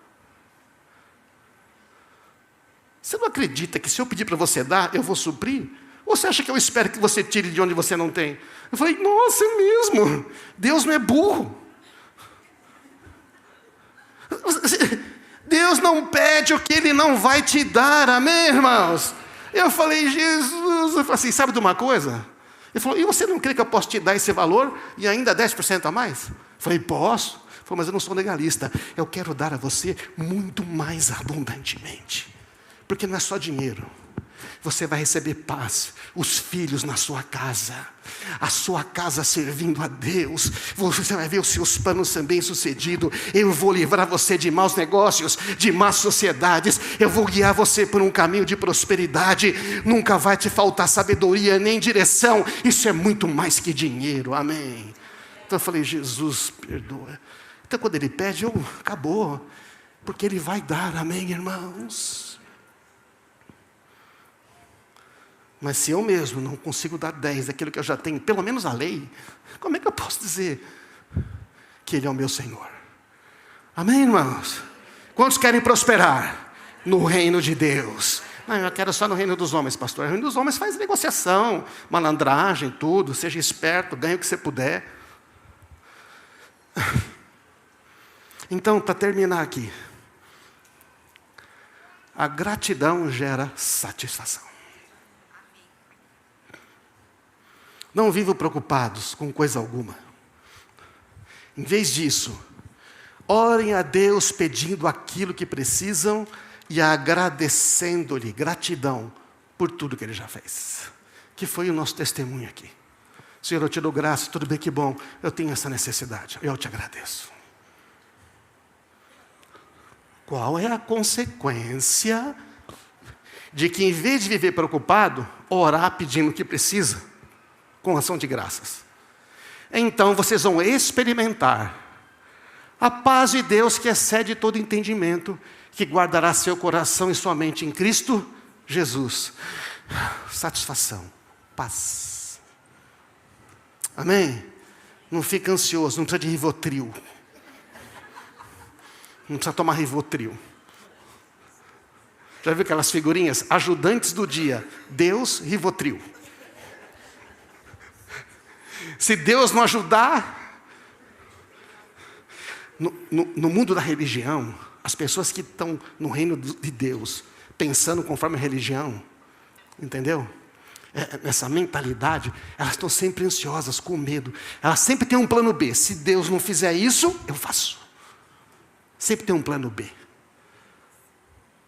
Você não acredita que se eu pedir para você dar, eu vou suprir? Ou você acha que eu espero que você tire de onde você não tem? Eu falei, nossa, é mesmo. Deus não é burro. Deus não pede o que Ele não vai te dar, amém, irmãos? Eu falei, Jesus, eu falei assim, sabe de uma coisa? Ele falou, e você não crê que eu posso te dar esse valor e ainda 10% a mais? Eu falei, posso. Ele falou, mas eu não sou legalista. Eu quero dar a você muito mais abundantemente. Porque não é só dinheiro. Você vai receber paz, os filhos na sua casa, a sua casa servindo a Deus, você vai ver os seus planos também sucedidos. Eu vou livrar você de maus negócios, de más sociedades, eu vou guiar você por um caminho de prosperidade, nunca vai te faltar sabedoria nem direção, isso é muito mais que dinheiro, amém. Então eu falei, Jesus, perdoa. Então quando Ele pede, acabou, porque Ele vai dar, amém, irmãos. Mas se eu mesmo não consigo dar 10 daquilo que eu já tenho, pelo menos a lei, como é que eu posso dizer que Ele é o meu Senhor? Amém, irmãos? Quantos querem prosperar no reino de Deus? Não, eu quero só no reino dos homens, pastor. O reino dos homens faz negociação, malandragem, tudo. Seja esperto, ganhe o que você puder. Então, para terminar aqui. A gratidão gera satisfação. Não vivam preocupados com coisa alguma. Em vez disso, orem a Deus pedindo aquilo que precisam e agradecendo-lhe, gratidão por tudo que Ele já fez. Que foi o nosso testemunho aqui. Senhor, eu te dou graça, tudo bem, que bom, eu tenho essa necessidade, eu te agradeço. Qual é a consequência de que, em vez de viver preocupado, orar pedindo o que precisa? Com ação de graças. Então vocês vão experimentar a paz de Deus que excede todo entendimento, que guardará seu coração e sua mente em Cristo Jesus. Satisfação, paz. Amém? Não fica ansioso, não precisa de Rivotril. Não precisa tomar Rivotril. Já viu aquelas figurinhas? Ajudantes do dia, Deus, Rivotril. Se Deus não ajudar, no mundo da religião, as pessoas que estão no reino de Deus, pensando conforme a religião, entendeu? Nessa mentalidade, elas estão sempre ansiosas, com medo. Elas sempre têm um plano B. Se Deus não fizer isso, eu faço. Sempre tem um plano B.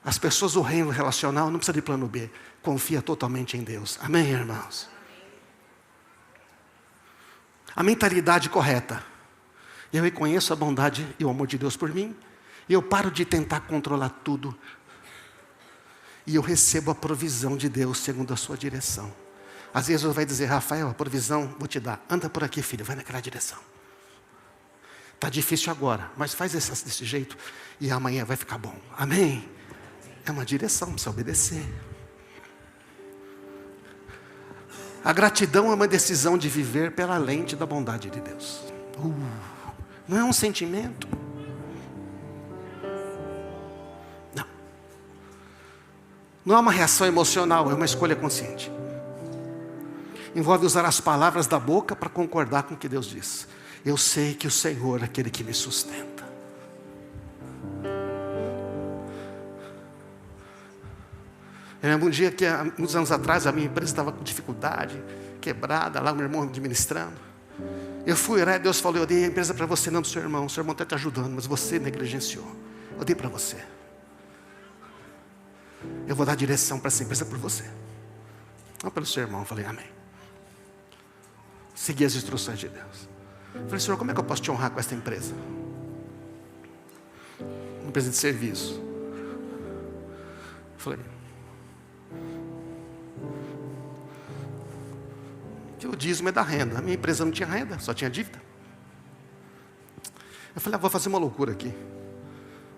As pessoas do reino relacional não precisam de plano B. Confia totalmente em Deus. Amém, irmãos? A mentalidade correta. Eu reconheço a bondade e o amor de Deus por mim. E eu paro de tentar controlar tudo. E eu recebo a provisão de Deus segundo a sua direção. Às vezes Deus vai dizer, Rafael, a provisão vou te dar. Anda por aqui, filho, vai naquela direção. Está difícil agora, mas faz desse jeito. E amanhã vai ficar bom. Amém? É uma direção, precisa obedecer. A gratidão é uma decisão de viver pela lente da bondade de Deus. Não é um sentimento. Não. Não é uma reação emocional, é uma escolha consciente. Envolve usar as palavras da boca para concordar com o que Deus diz. Eu sei que o Senhor é aquele que me sustenta. Eu lembro um dia que, há muitos anos atrás, a minha empresa estava com dificuldade, quebrada, lá o meu irmão administrando. Eu fui orar, Deus falou, eu dei a empresa para você, não para o seu irmão está te ajudando, mas você negligenciou. Eu dei para você. Eu vou dar direção para essa empresa por você. Não pelo seu irmão, eu falei, amém. Segui as instruções de Deus. Eu falei, Senhor, como é que eu posso te honrar com esta empresa? Uma empresa de serviço. Eu falei, que o dízimo é da renda. A minha empresa não tinha renda, só tinha dívida. Eu falei, vou fazer uma loucura aqui.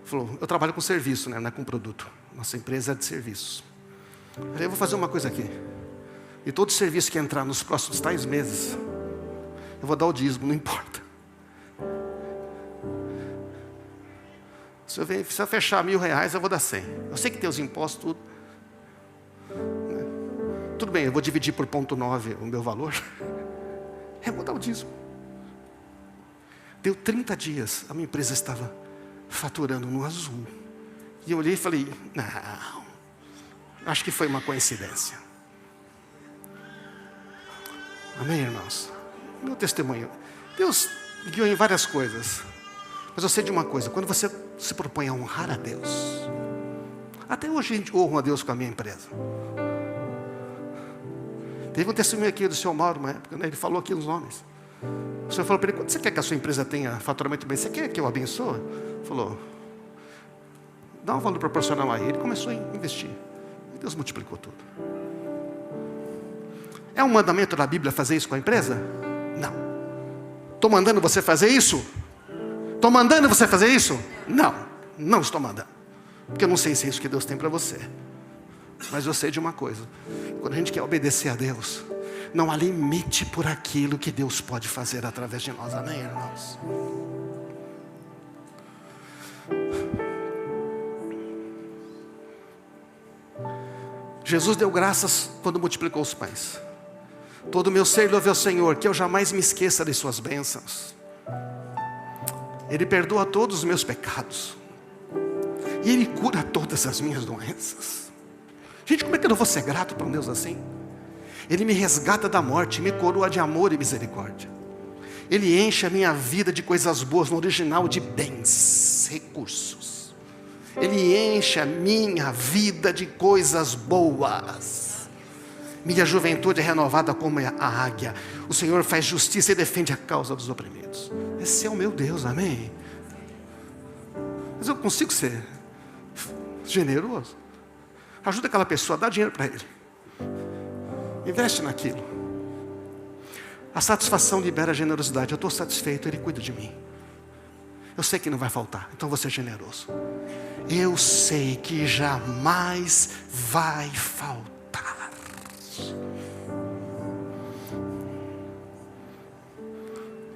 Falou, eu trabalho com serviço, né? Não é com produto. Nossa empresa é de serviços. Eu falei, eu vou fazer uma coisa aqui. E todo serviço que entrar nos próximos tais meses, eu vou dar o dízimo, não importa. Se eu fechar R$1.000, eu vou dar 100. Eu sei que tem os impostos, tudo. Tudo bem, eu vou dividir por 0,9 o meu valor. Eu vou dar o dízimo. Deu 30 dias, a minha empresa estava faturando no azul. E eu olhei e falei, não, acho que foi uma coincidência. Amém, irmãos? Meu testemunho. Deus me guiou em várias coisas. Mas eu sei de uma coisa, quando você se propõe a honrar a Deus, até hoje a gente honra a Deus com a minha empresa. Teve um testemunho aqui do senhor Mauro, uma época, né? Ele falou aqui os nomes. O senhor falou para ele, quando você quer que a sua empresa tenha faturamento bem, você quer que eu abençoe? Ele falou, dá um valor proporcional a ele. Ele começou a investir. E Deus multiplicou tudo. É um mandamento da Bíblia fazer isso com a empresa? Não. Estou mandando você fazer isso? Estou mandando você fazer isso? Não, não estou mandando. Porque eu não sei se é isso que Deus tem para você. Mas eu sei de uma coisa. Quando a gente quer obedecer a Deus, não há limite por aquilo que Deus pode fazer através de nós. Amém, irmãos? Jesus deu graças quando multiplicou os pães. Todo o meu ser louve ao Senhor, que eu jamais me esqueça de suas bênçãos. Ele perdoa todos os meus pecados. E Ele cura todas as minhas doenças. Gente, como é que eu não vou ser grato para um Deus assim? Ele me resgata da morte, me coroa de amor e misericórdia. Ele enche a minha vida de coisas boas, no original de bens, recursos. Ele enche a minha vida de coisas boas. Minha juventude é renovada como a águia. O Senhor faz justiça e defende a causa dos oprimidos. Esse é o meu Deus, amém? Mas eu consigo ser generoso? Ajuda aquela pessoa, dá dinheiro para ele. Investe naquilo. A satisfação libera a generosidade. Eu estou satisfeito, Ele cuida de mim. Eu sei que não vai faltar, então vou ser generoso. Eu sei que jamais vai faltar.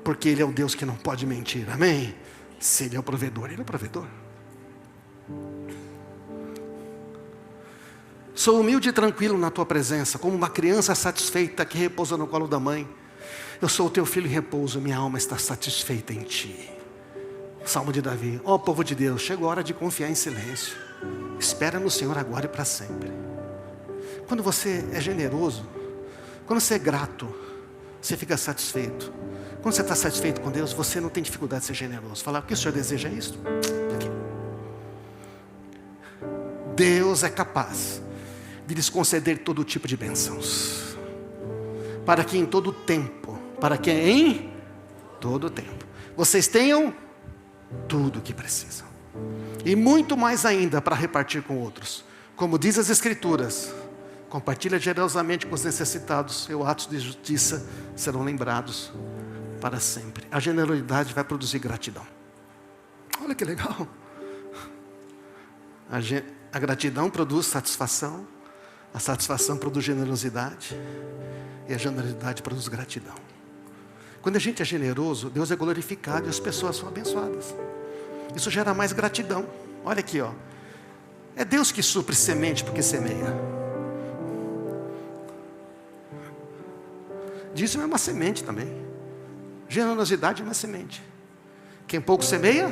Porque Ele é o Deus que não pode mentir, amém? Se Ele é o provedor, Ele é o provedor. Sou humilde e tranquilo na Tua presença, como uma criança satisfeita que repousa no colo da mãe. Eu sou o Teu filho em repouso, minha alma está satisfeita em Ti. Salmo de Davi. Ó povo de Deus, chegou a hora de confiar em silêncio. Espera no Senhor agora e para sempre. Quando você é generoso, quando você é grato, você fica satisfeito. Quando você está satisfeito com Deus, você não tem dificuldade de ser generoso. Falar, o que o Senhor deseja isso? Aqui. Deus é capaz de lhes conceder todo tipo de bênçãos. Para que em todo tempo, vocês tenham tudo o que precisam. E muito mais ainda para repartir com outros. Como diz as Escrituras, compartilha generosamente com os necessitados, seus atos de justiça serão lembrados para sempre. A generosidade vai produzir gratidão. Olha que legal. A gratidão produz satisfação, a satisfação produz generosidade, e a generosidade produz gratidão. Quando a gente é generoso, Deus é glorificado e as pessoas são abençoadas. Isso gera mais gratidão. Olha aqui, ó. É Deus que supre semente porque semeia. Dízimo é uma semente também. Generosidade é uma semente. Quem pouco semeia,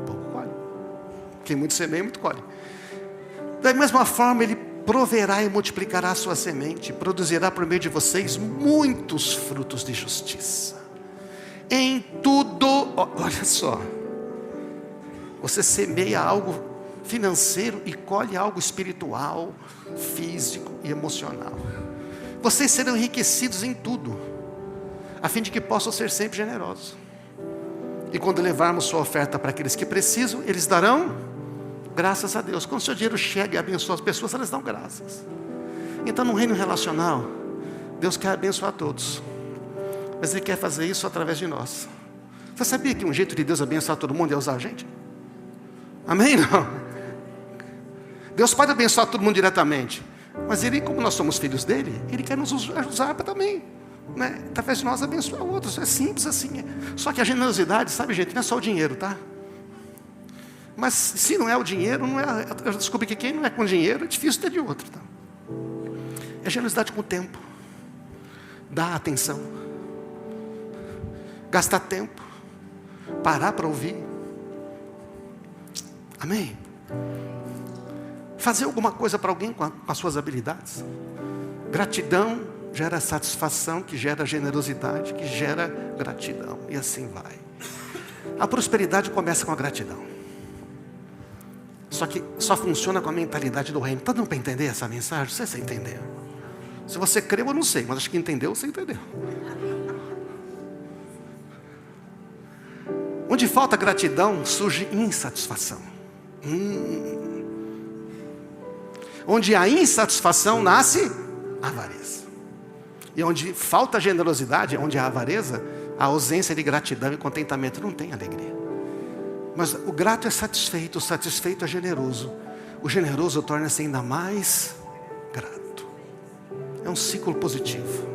pouco colhe. Quem muito semeia, muito colhe. Da mesma forma, Ele proverá e multiplicará a sua semente, produzirá por meio de vocês muitos frutos de justiça. Em tudo, olha só, você semeia algo financeiro e colhe algo espiritual, físico e emocional. Vocês serão enriquecidos em tudo, a fim de que possam ser sempre generosos. E quando levarmos sua oferta para aqueles que precisam, eles darão graças a Deus. Quando o seu dinheiro chega e abençoa as pessoas, elas dão graças. Então no reino relacional, Deus quer abençoar todos, mas Ele quer fazer isso através de nós. Você sabia que um jeito de Deus abençoar todo mundo é usar a gente? Amém? Não? Deus pode abençoar todo mundo diretamente, mas Ele, como nós somos filhos dEle, Ele quer nos usar também, né? Através de nós abençoar outros. É simples assim. Só que a generosidade, sabe, gente, não é só o dinheiro, tá? Mas se não é o dinheiro, não é. Eu descobri que quem não é com dinheiro é difícil ter de outro, tá? É generosidade com o tempo. Dar atenção. Gastar tempo. Parar para ouvir. Amém? Fazer alguma coisa para alguém com as suas habilidades. Gratidão gera satisfação, que gera generosidade, que gera gratidão. E assim vai. A prosperidade começa com a gratidão. Só que só funciona com a mentalidade do reino. Está dando para entender essa mensagem? Não sei se você entendeu. Se você creu, eu não sei, mas acho que entendeu, você entendeu. Onde falta gratidão, surge insatisfação. Onde há insatisfação, nasce avareza. E onde falta generosidade, onde há avareza, a ausência de gratidão e contentamento, não tem alegria. Mas o grato é satisfeito, o satisfeito é generoso. O generoso torna-se ainda mais grato. É um ciclo positivo.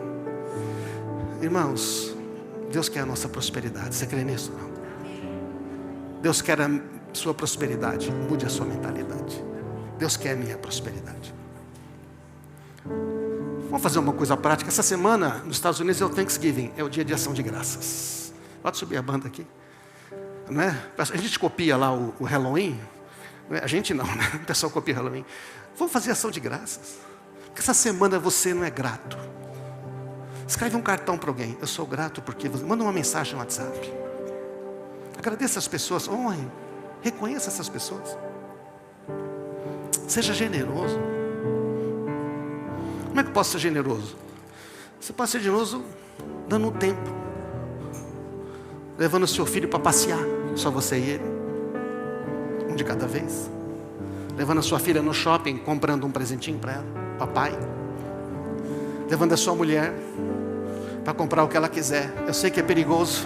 Irmãos, Deus quer a nossa prosperidade. Você crê nisso? Não? Deus quer a sua prosperidade. Mude a sua mentalidade. Deus quer a minha prosperidade. Vamos fazer uma coisa prática. Essa semana, nos Estados Unidos, é o Thanksgiving. É o dia de ação de graças. Pode subir a banda aqui. Né? A gente copia lá o Halloween. A gente não, né? O pessoal copia o Halloween. Vamos fazer ação de graças. Porque essa semana você não é grato. Escreve um cartão para alguém. Eu sou grato porque você... Manda uma mensagem no WhatsApp. Agradeça as pessoas. Honre. Reconheça essas pessoas. Seja generoso. Como é que eu posso ser generoso? Você pode ser generoso dando um tempo. Levando o seu filho para passear. Só você e ele. Um de cada vez. Levando a sua filha no shopping, comprando um presentinho para ela. Papai. Levando a sua mulher para comprar o que ela quiser. Eu sei que é perigoso.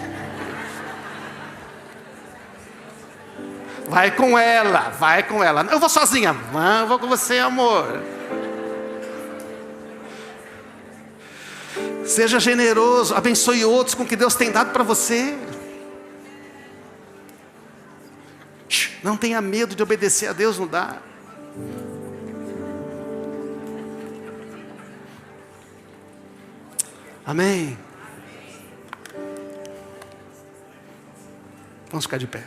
Vai com ela, vai com ela. Eu vou sozinha. Não, eu vou com você, amor. Seja generoso, abençoe outros com o que Deus tem dado para você. Não tenha medo de obedecer a Deus, não dá. Amém. Vamos ficar de pé.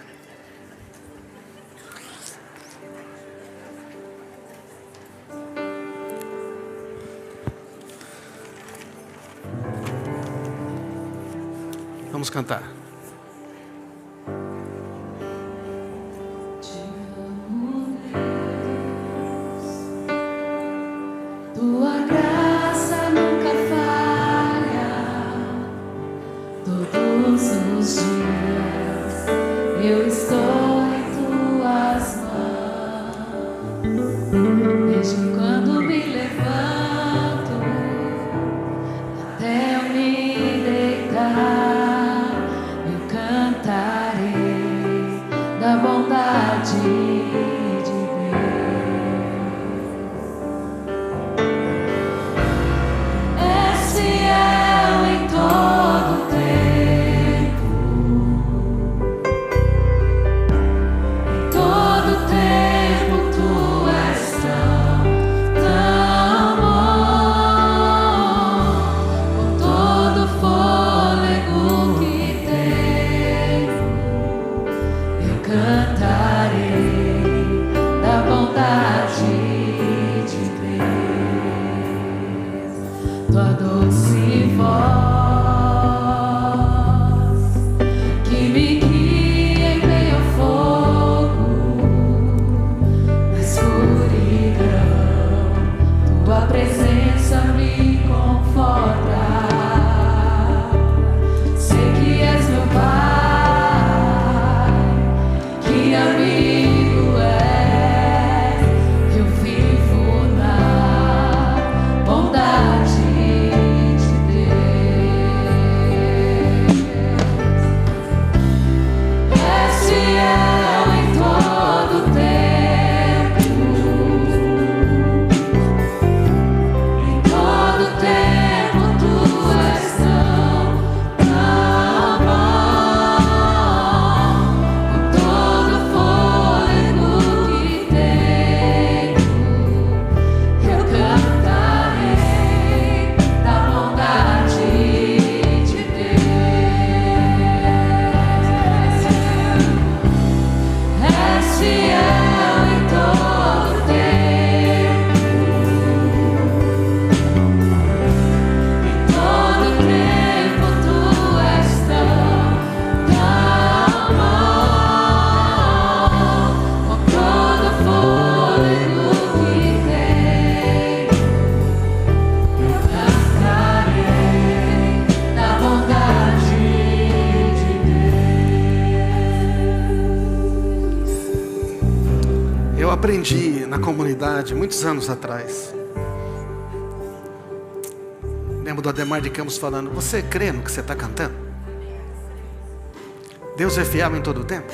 Vamos cantar. Tua graça nunca falha. Todos os dias eu estou em tuas mãos. Desde quando me levanto até eu me deitar, aprendi na comunidade, muitos anos atrás. Lembro do Ademar de Campos falando: você crê no que você está cantando? Deus é fiel em todo o tempo?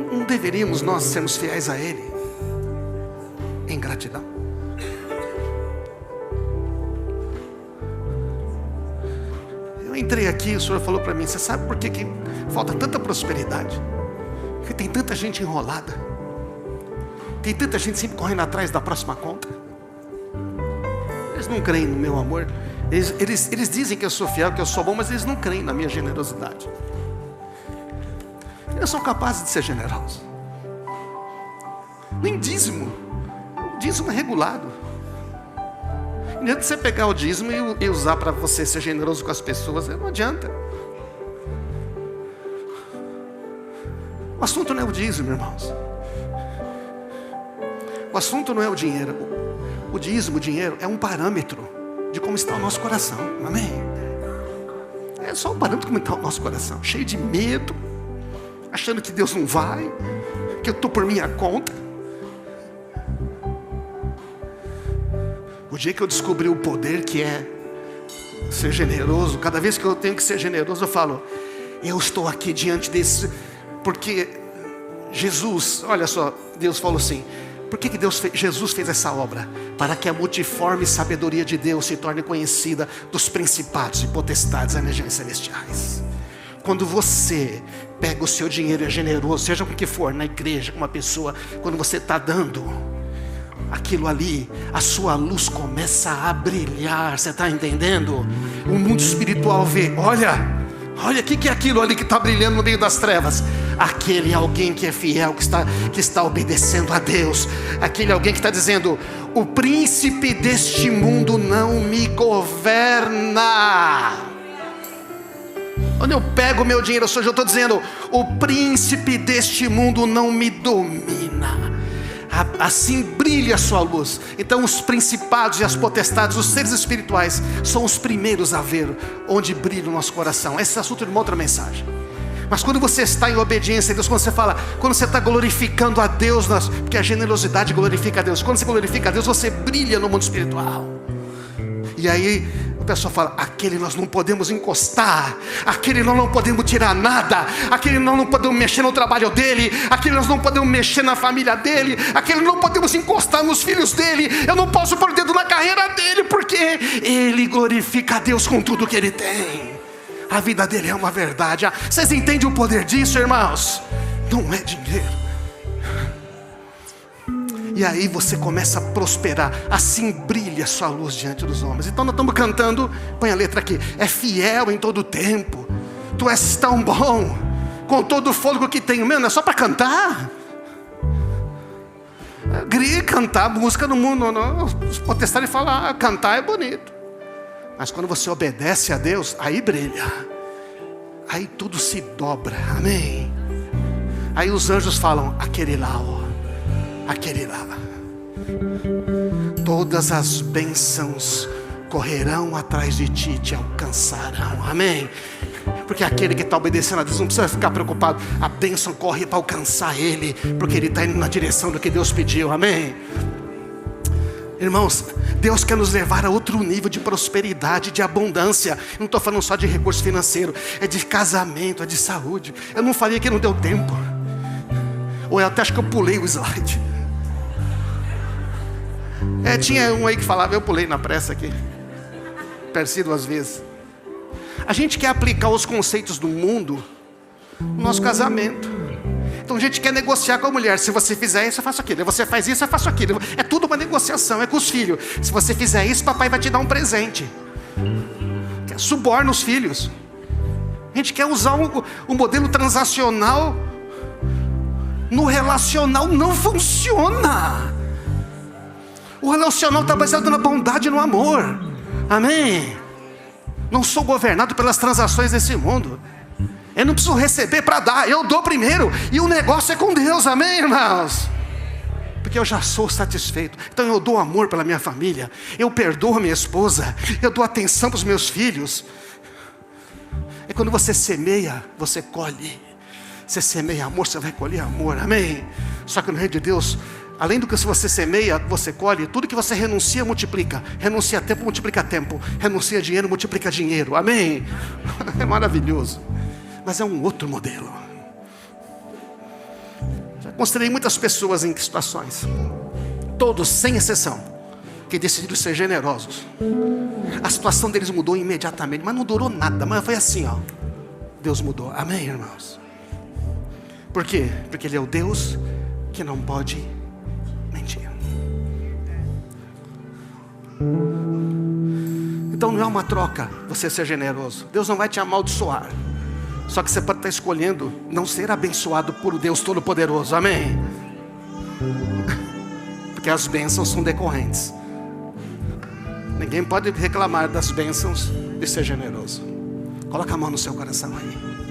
Não deveríamos nós sermos fiéis a Ele em gratidão? Eu entrei aqui, o Senhor falou para mim: você sabe por que falta tanta prosperidade? Porque tem tanta gente enrolada, tem tanta gente sempre correndo atrás da próxima conta. Eles não creem no meu amor. Eles dizem que eu sou fiel, que eu sou bom, mas eles não creem na minha generosidade. Eu sou capaz de ser generoso. Nem dízimo. O dízimo é regulado. Não adianta você pegar o dízimo e usar para você ser generoso com as pessoas. Não adianta. O assunto não é o dízimo, irmãos. O assunto não é o dinheiro. O dízimo, o dinheiro, é um parâmetro de como está o nosso coração. Amém? É só um parâmetro de como está o nosso coração. Cheio de medo, achando que Deus não vai, que eu estou por minha conta. O dia que eu descobri o poder que é ser generoso, cada vez que eu tenho que ser generoso, eu falo: eu estou aqui diante desse, porque Jesus, olha só, Deus falou assim: por que Jesus fez essa obra? Para que a multiforme sabedoria de Deus se torne conhecida dos principados e potestades das regiões celestiais. Quando você pega o seu dinheiro e é generoso, seja com o que for, na igreja, com uma pessoa, quando você está dando aquilo ali, a sua luz começa a brilhar. Você está entendendo? O mundo espiritual vê: olha o que é aquilo ali que está brilhando no meio das trevas. Aquele alguém que é fiel, que está obedecendo a Deus. Aquele alguém que está dizendo: o príncipe deste mundo não me governa. Quando eu pego o meu dinheiro, eu estou dizendo: o príncipe deste mundo não me domina. Assim brilha a sua luz. Então os principados e as potestades, os seres espirituais, são os primeiros a ver onde brilha o nosso coração. Esse assunto é uma outra mensagem. Mas quando você está em obediência a Deus, quando você está glorificando a Deus, porque a generosidade glorifica a Deus. Quando você glorifica a Deus, você brilha no mundo espiritual. E aí o pessoal fala: aquele nós não podemos encostar, aquele nós não podemos tirar nada, aquele nós não podemos mexer no trabalho dele, aquele nós não podemos mexer na família dele, aquele não podemos encostar nos filhos dele, eu não posso pôr o dedo na carreira dele, porque ele glorifica a Deus com tudo que ele tem. A vida dele é uma verdade. Vocês entendem o poder disso, irmãos? Não é dinheiro. E aí você começa a prosperar. Assim brilha a sua luz diante dos homens. Então nós estamos cantando, põe a letra aqui: é fiel em todo o tempo. Tu és tão bom, com todo o fôlego que tenho. Meu, não é só para cantar. Cantar música no mundo, não. Os protestados falam: cantar é bonito. Mas quando você obedece a Deus, aí brilha. Aí tudo se dobra. Amém. Aí os anjos falam: aquele lá, ó, aquele lá. Todas as bênçãos correrão atrás de ti e te alcançarão. Amém. Porque aquele que está obedecendo a Deus não precisa ficar preocupado. A bênção corre para alcançar ele, porque ele está indo na direção do que Deus pediu. Amém. Irmãos, Deus quer nos levar a outro nível de prosperidade, de abundância. Eu não estou falando só de recurso financeiro, é de casamento, é de saúde. Eu não falei que não deu tempo. Ou eu até acho que eu pulei o slide. Tinha um aí que falava, eu pulei na pressa aqui. Perci 2 vezes. A gente quer aplicar os conceitos do mundo no nosso casamento. Então a gente quer negociar com a mulher: se você fizer isso, eu faço aquilo. Se você faz isso, eu faço aquilo. É tudo uma negociação, é com os filhos. Se você fizer isso, papai vai te dar um presente. Suborna os filhos. A gente quer usar um modelo transacional. No relacional não funciona. O relacional está baseado na bondade e no amor. Amém. Não sou governado pelas transações desse mundo. Eu não preciso receber para dar, eu dou primeiro. E o negócio é com Deus, amém, irmãos? Porque eu já sou satisfeito. Então eu dou amor pela minha família, eu perdoo a minha esposa, eu dou atenção para os meus filhos. É quando você semeia, você colhe. Você semeia amor, você vai colher amor, amém? Só que no reino de Deus, além do que você semeia, você colhe. Tudo que você renuncia, multiplica. Renuncia a tempo, multiplica tempo. Renuncia a dinheiro, multiplica dinheiro, amém? É maravilhoso. Mas é um outro modelo. Já considerei muitas pessoas em situações, todos, sem exceção, que decidiram ser generosos. A situação deles mudou imediatamente, mas não durou nada. Mas foi assim, ó. Deus mudou, amém, irmãos? Por quê? Porque Ele é o Deus que não pode mentir. Então não é uma troca você ser generoso. Deus não vai te amaldiçoar. Só que você pode estar escolhendo não ser abençoado por Deus Todo-Poderoso, amém? Porque as bênçãos são decorrentes. Ninguém pode reclamar das bênçãos de ser generoso. Coloca a mão no seu coração aí.